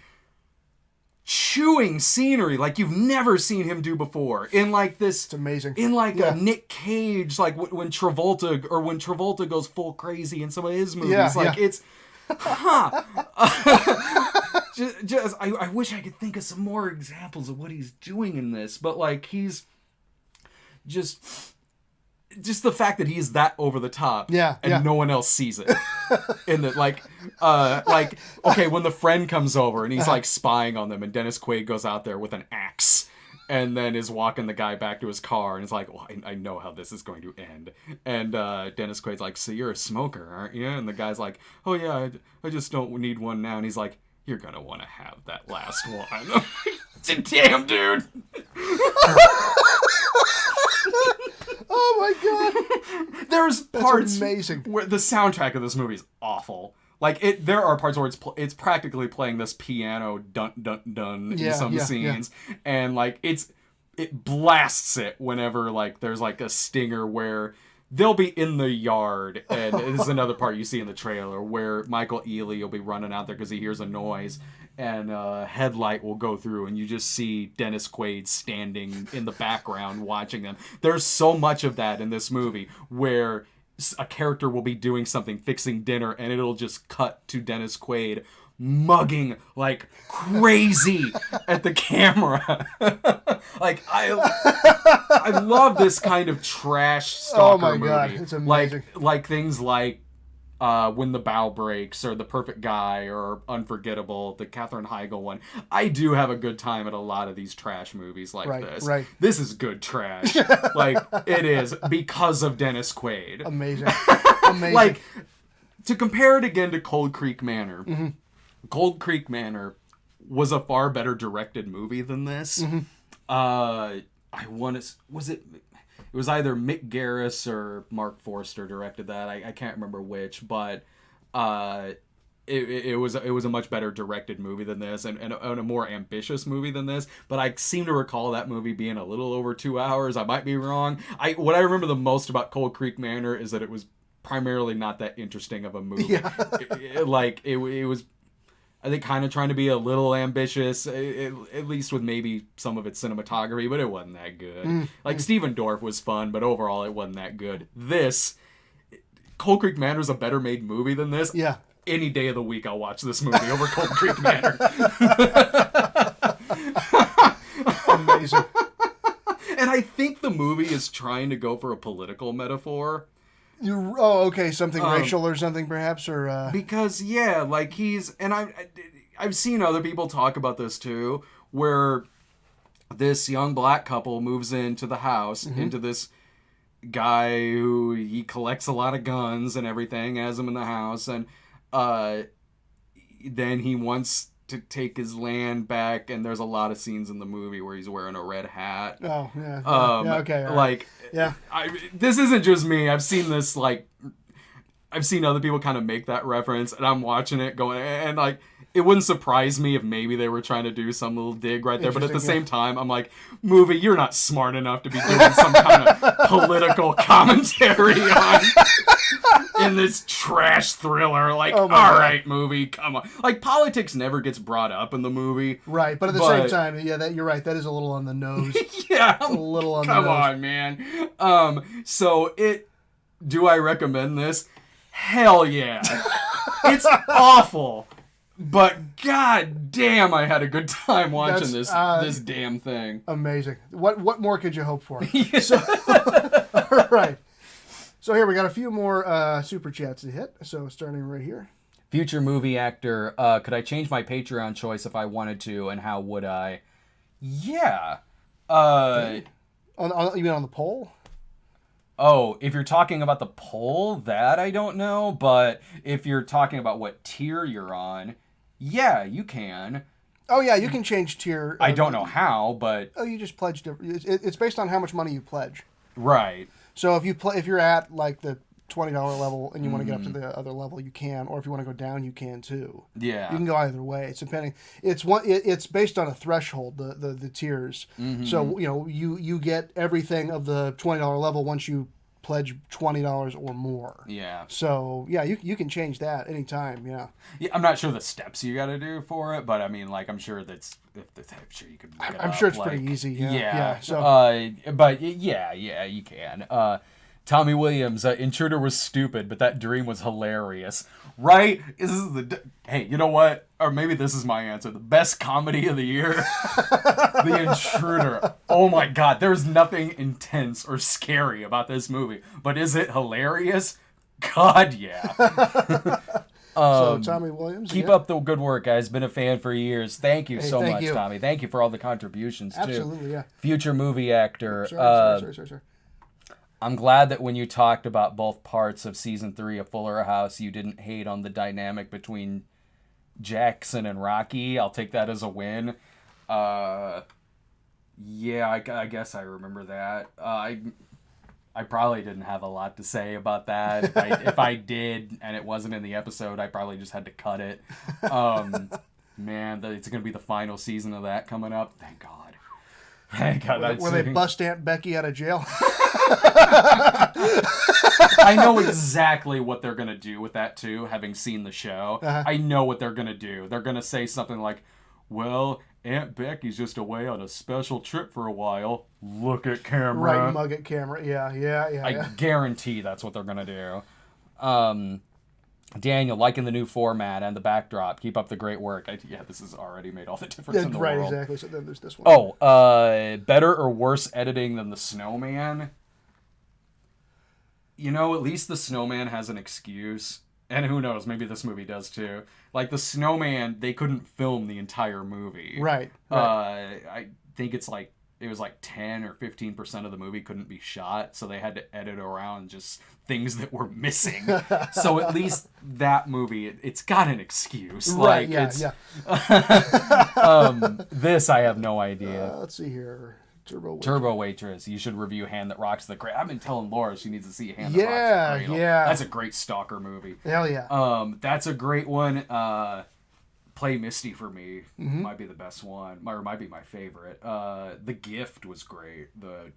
chewing scenery like you've never seen him do before. In like this... It's amazing. In like a Nick Cage, like when Travolta goes full crazy in some of his movies. It's... I wish I could think of some more examples of what he's doing in this, but like he's just the fact that he's that over the top, and no one else sees it. In the like okay, when the friend comes over and he's like spying on them, and Dennis Quaid goes out there with an axe. And then is walking the guy back to his car, and is like, well, I know how this is going to end. And Dennis Quaid's like, so you're a smoker, aren't you? And the guy's like, oh yeah, I just don't need one now. And he's like, you're gonna want to have that last one. Damn, dude. Oh my god. There's parts amazing. Where the soundtrack of this movie is awful. Like, there are parts where it's practically playing this piano dun dun dun in some scenes, and like it blasts it whenever like there's like a stinger where they'll be in the yard, and this is another part you see in the trailer where Michael Ealy will be running out there because he hears a noise, and a headlight will go through, and you just see Dennis Quaid standing in the background watching them. There's so much of that in this movie where a character will be doing something, fixing dinner, and it'll just cut to Dennis Quaid mugging like crazy at the camera. Like, I love this kind of trash stalker movie. God, it's amazing. Like things like When the Bow Breaks, or The Perfect Guy, or Unforgettable, the Katherine Heigl one. I do have a good time at a lot of these trash movies like this. Right. This is good trash. Like, it is, because of Dennis Quaid. Amazing. Amazing. Like, to compare it again to Cold Creek Manor, Cold Creek Manor was a far better directed movie than this. I want to... It was either Mick Garris or Mark Forster directed that. I can't remember which, but it was a much better directed movie than this, and a more ambitious movie than this. But I seem to recall that movie being a little over 2 hours. I might be wrong. What I remember the most about Cold Creek Manor is that it was primarily not that interesting of a movie. Yeah. It was, I think, kind of trying to be a little ambitious, at least with maybe some of its cinematography, but it wasn't that good. Stephen Dorff was fun, but overall it wasn't that good. Cold Creek Manor is a better made movie than this. Yeah. Any day of the week I'll watch this movie over Cold Creek Manor. Amazing. And I think the movie is trying to go for a political metaphor. Okay, something racial or something perhaps, or because like I've seen other people talk about this too, where this young black couple moves into the house, into this guy who he collects a lot of guns and everything, has them in the house, and then he wants to take his land back, and there's a lot of scenes in the movie where he's wearing a red hat. Oh, yeah. Okay. Right. Like, yeah. This isn't just me. I've seen this, like, I've seen other people kind of make that reference, and I'm watching it going, and like, it wouldn't surprise me if maybe they were trying to do some little dig right there, but at the same time, I'm like, movie, you're not smart enough to be doing some kind of political commentary on in this trash thriller. Like, Oh all my God. right, movie, come on. Like, politics never gets brought up in the movie. Right, but at the same time, yeah, that you're right. That is a little on the nose. Yeah, a little on the come nose. on, man. So do I recommend this? Hell yeah. It's awful. But god damn, I had a good time watching this damn thing. Amazing. What more could you hope for? So, all right. So here we got a few more super chats to hit. So starting right here. Future movie actor. Could I change my Patreon choice if I wanted to, and how would I? Yeah. You mean on the poll? Oh, if you're talking about the poll, that I don't know. But if you're talking about what tier you're on, yeah, you can. Oh yeah, you can change tier. I don't know how, but Oh, you just pledged. It's based on how much money you pledge. right. So if you're at like the $20 level and you want to get up to the other level, you can. Or if you want to go down, you can too. Yeah. You can go either way. It's depending. It's based on a threshold. The tiers. So you get everything of the $20 level once you pledge $20 or more. Yeah. So yeah, you can change that anytime. Yeah. Yeah, I'm not sure the steps you got to do for it, but I mean, like, I'm sure you could. Look it I'm up, sure it's like, pretty easy. Yeah. Yeah. So But yeah, you can. Tommy Williams, Intruder was stupid, but that dream was hilarious. Right? Hey, you know what? Or maybe this is my answer. The best comedy of the year, The Intruder. Oh my god, there's nothing intense or scary about this movie, but is it hilarious? God, yeah. so Tommy Williams. Keep yeah. up the good work, guys. Been a fan for years. Thank you so thank much, you. Tommy. Thank you for all the contributions too. Absolutely, yeah. Future movie actor. Sorry. I'm glad that when you talked about both parts of season 3 of Fuller House, you didn't hate on the dynamic between Jackson and Rocky. I'll take that as a win. Yeah, I guess I remember that. I probably didn't have a lot to say about that. If I did and it wasn't in the episode, I probably just had to cut it. Man, it's going to be the final season of that coming up. Thank God. Thank God. Where they bust Aunt Becky out of jail. I know exactly what they're going to do with that, too, having seen the show. I know what they're going to do. They're going to say something like, well, Aunt Becky's just away on a special trip for a while. Look at camera. Right, mug at camera. Yeah. I guarantee that's what they're going to do. Daniel, liking the new format and the backdrop. Keep up the great work. This has already made all the difference in the right, world. exactly. So then there's this one. Better or worse editing than The Snowman? You know, at least The Snowman has an excuse. And who knows, maybe this movie does too. Like, The Snowman, they couldn't film the entire movie. Right. I think it was like 10 or 15% of the movie couldn't be shot, so they had to edit around just things that were missing. So at least that movie, it's got an excuse. Right, Like, yeah. This, I have no idea. Let's see here. Turbo Waitress. You should review Hand That Rocks the Cradle. I've been telling Laura she needs to see Hand That Rocks the Cradle. Yeah. That's a great stalker movie. Hell yeah. That's a great one. Play Misty for me might be the best one, or might be my favorite. The Gift was great. The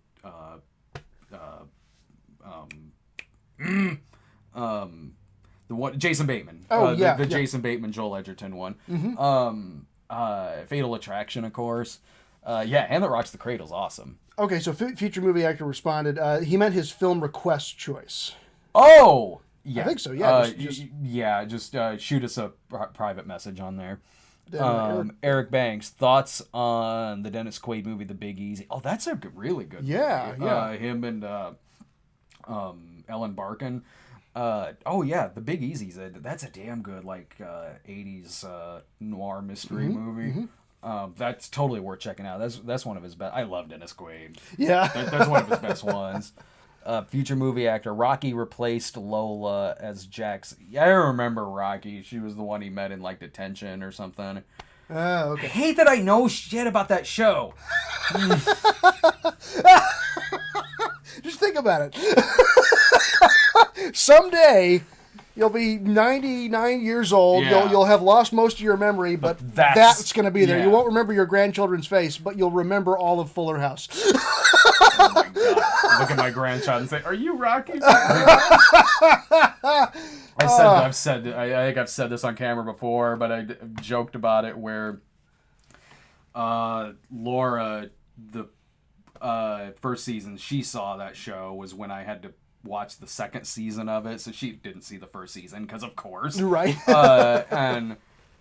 one Jason Bateman. The Jason Bateman Joel Edgerton one. Fatal Attraction, of course. Hand That Rocks the Cradle's awesome. Okay, so future movie actor responded. He meant his film request choice. Oh. Yeah, I think so. Yeah, just shoot us a private message on there. Eric Banks, thoughts on the Dennis Quaid movie, The Big Easy? Oh, that's a really good movie. Yeah. Him and Ellen Barkin. The Big Easy's that's a damn good 80s noir mystery movie. That's totally worth checking out. That's one of his best. I love Dennis Quaid. Yeah, that's one of his best ones. Future movie actor Rocky replaced Lola as Jax. I remember Rocky. She was the one he met in detention or something. Okay. I hate that I know shit about that show. Just think about it. Someday you'll be 99 years old. Yeah. You'll have lost most of your memory, but that's going to be there. Yeah. You won't remember your grandchildren's face, but you'll remember all of Fuller House. Oh my god! Look at my grandchild and say, "Are you Rocky?" I think I've said this on camera before, but I joked about it where Laura, the first season she saw that show was when I had to watch the second season of it, so she didn't see the first season because of course, Right. and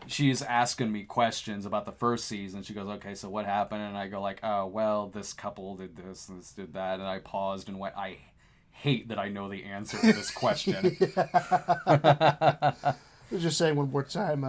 she's asking me questions about the first season. She goes, "Okay, so what happened?" And I go like, "Oh, well, this couple did this did that," and I paused and went, "I hate that I know the answer to this question." Just saying one more time.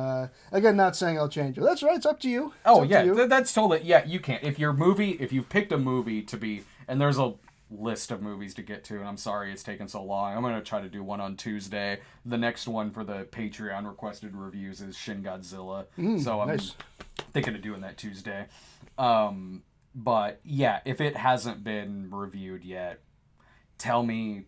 Again, not saying I'll change it. That's right. It's up to you. Oh yeah, that's totally you can't. If you've picked a movie to be, and there's a list of movies to get to, and I'm sorry it's taken so long. I'm gonna try to do one on Tuesday. The next one for the Patreon requested reviews is Shin Godzilla, so I'm thinking of doing that Tuesday. But yeah, if it hasn't been reviewed yet, tell me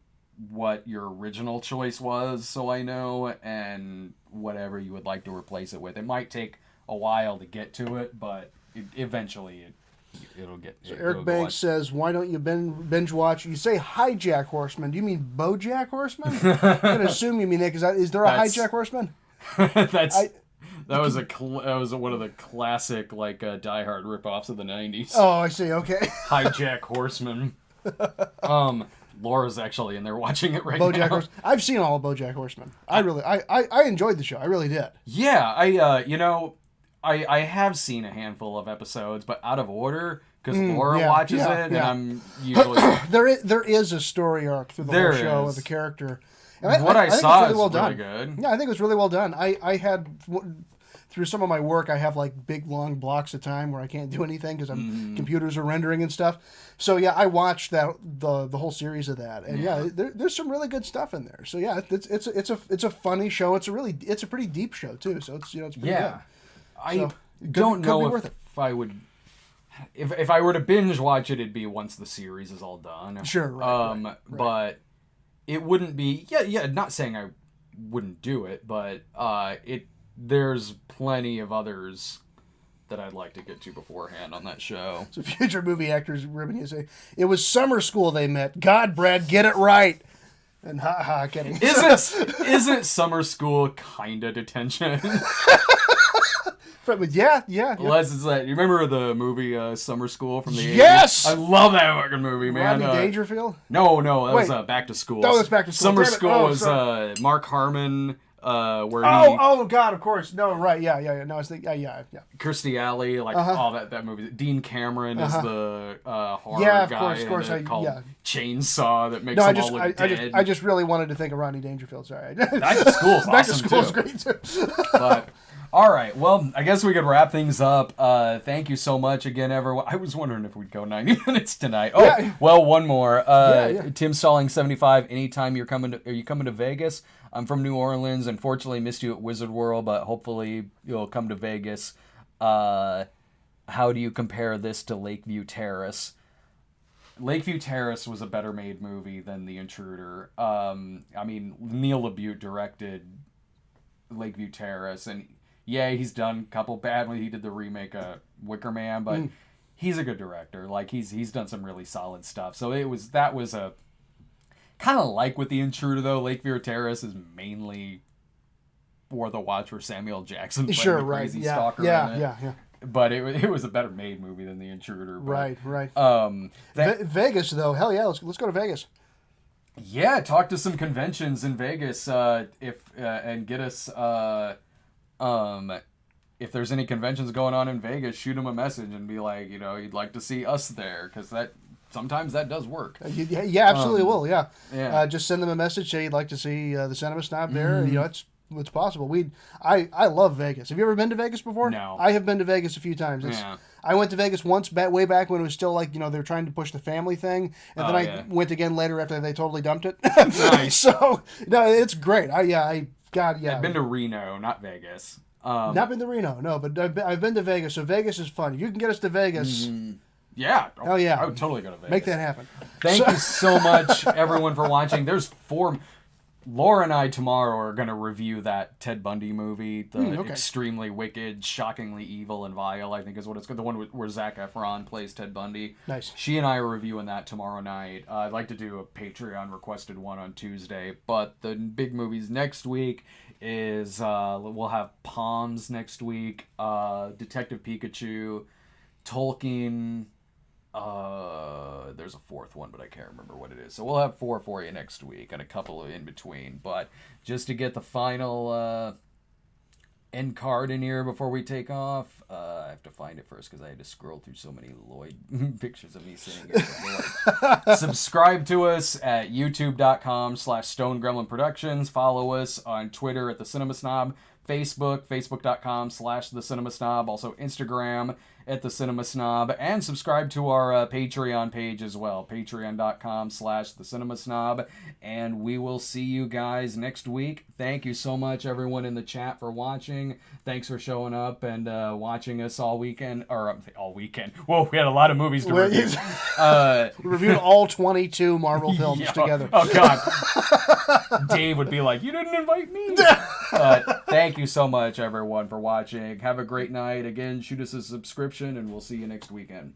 what your original choice was so I know, and whatever you would like to replace it with. It might take a while to get to it, but eventually it'll get. So Eric Banks says, "Why don't you binge watch?" You say Hijack Horseman. Do you mean BoJack Horseman? I'm gonna assume you mean it. Is there a Hijack Horseman? That was one of the classic Die Hard ripoffs of the 90s. Oh, I see. Okay. Hijack Horseman. Laura's actually in there watching it right BoJack now. Horseman. I've seen all of BoJack Horseman. I enjoyed the show. I really did. Yeah, I have seen a handful of episodes, but out of order because Laura watches it, and I'm usually there is a story arc through the whole show of the character. And what I think saw it's really well is done. really good. Yeah, I think it was really well done. I had through some of my work, I have like big long blocks of time where I can't do anything because computers are rendering and stuff. So yeah, I watched the whole series of that, and there's some really good stuff in there. So yeah, it's a funny show. It's a pretty deep show too. So it's pretty good. I don't know if I would. If I were to binge watch it, it'd be once the series is all done. Sure, right. But it wouldn't be. Yeah. Not saying I wouldn't do it, but there's plenty of others that I'd like to get to beforehand on that show. So future movie actors ribbon you say it was summer school they met. God, Brad, get it right. And kidding. Isn't summer school kinda detention? Yeah. Unless it's like, you remember the movie Summer School from the 80s? Yes! I love that fucking movie, man. Rodney Dangerfield? No, that was Back to School. Oh, it's Back to School. Summer School was Mark Harmon, where God, of course. No, right, yeah. No, I was thinking, yeah. Kirstie Alley, all that movie. Dean Cameron is the horror guy. Of course. Called Chainsaw that makes them all look dead. I just really wanted to think of Rodney Dangerfield, sorry. Back to School's awesome, Back to School's great, too. But... all right, well, I guess we could wrap things up. Thank you so much again, everyone. I was wondering if we'd go 90 minutes tonight. Oh, yeah. Well, one more. Tim Stalling 75. Anytime are you coming to Vegas? I'm from New Orleans. Unfortunately, missed you at Wizard World, but hopefully you'll come to Vegas. How do you compare this to Lakeview Terrace? Lakeview Terrace was a better made movie than The Intruder. Neil LaBute directed Lakeview Terrace, and he's done a couple bad ones. He did the remake of Wicker Man, but he's a good director. He's done some really solid stuff. So that was a kind of like with The Intruder though. Lakeview Terrace is mainly for the watch for Samuel Jackson playing the crazy stalker in it. Yeah. But it was a better made movie than The Intruder. But, right. Vegas though, hell yeah, let's go to Vegas. Yeah, talk to some conventions in Vegas and get us. If there's any conventions going on in Vegas, shoot them a message and be like, you'd like to see us there, because sometimes that does work. Yeah, absolutely will. Yeah. Just send them a message, say you'd like to see the Cinema Snob there. It's possible. I love Vegas. Have you ever been to Vegas before? No. I have been to Vegas a few times. I went to Vegas once way back when it was still they were trying to push the family thing, and then I went again later after they totally dumped it. Nice. So no, it's great. I've been to Reno, not Vegas. Not been to Reno, no, but I've been to Vegas. So Vegas is fun. If you can get us to Vegas. Yeah. Hell yeah. I would totally go to Vegas. Make that happen. Thank you so much, everyone, for watching. There's Laura and I tomorrow are going to review that Ted Bundy movie, the okay. extremely wicked, shockingly evil and vile, I think is what it's called, the one where Zac Efron plays Ted Bundy. Nice. She and I are reviewing that tomorrow night. I'd like to do a Patreon requested one on Tuesday, but the big movies next week is we'll have Palms next week, Detective Pikachu, Tolkien. There's a fourth one, but I can't remember what it is. So we'll have 4 for you next week and a couple in between. But just to get the final end card in here before we take off, I have to find it first because I had to scroll through so many Lloyd pictures of me sitting here with Lloyd. Subscribe to us at youtube.com/Stone Gremlin Productions. Follow us on Twitter at The Cinema Snob. Facebook.com/The Cinema Snob. Also Instagram at The Cinema Snob. And subscribe to our Patreon page as well. Patreon.com/The Cinema Snob. And we will see you guys next week. Thank you so much, everyone in the chat, for watching. Thanks for showing up and watching us all weekend. Or all weekend. Whoa, we had a lot of movies to review. We reviewed all 22 Marvel films together. Oh, God. Dave would be like, you didn't invite me. Thank you so much, everyone, for watching. Have a great night. Again, shoot us a subscription, and we'll see you next weekend.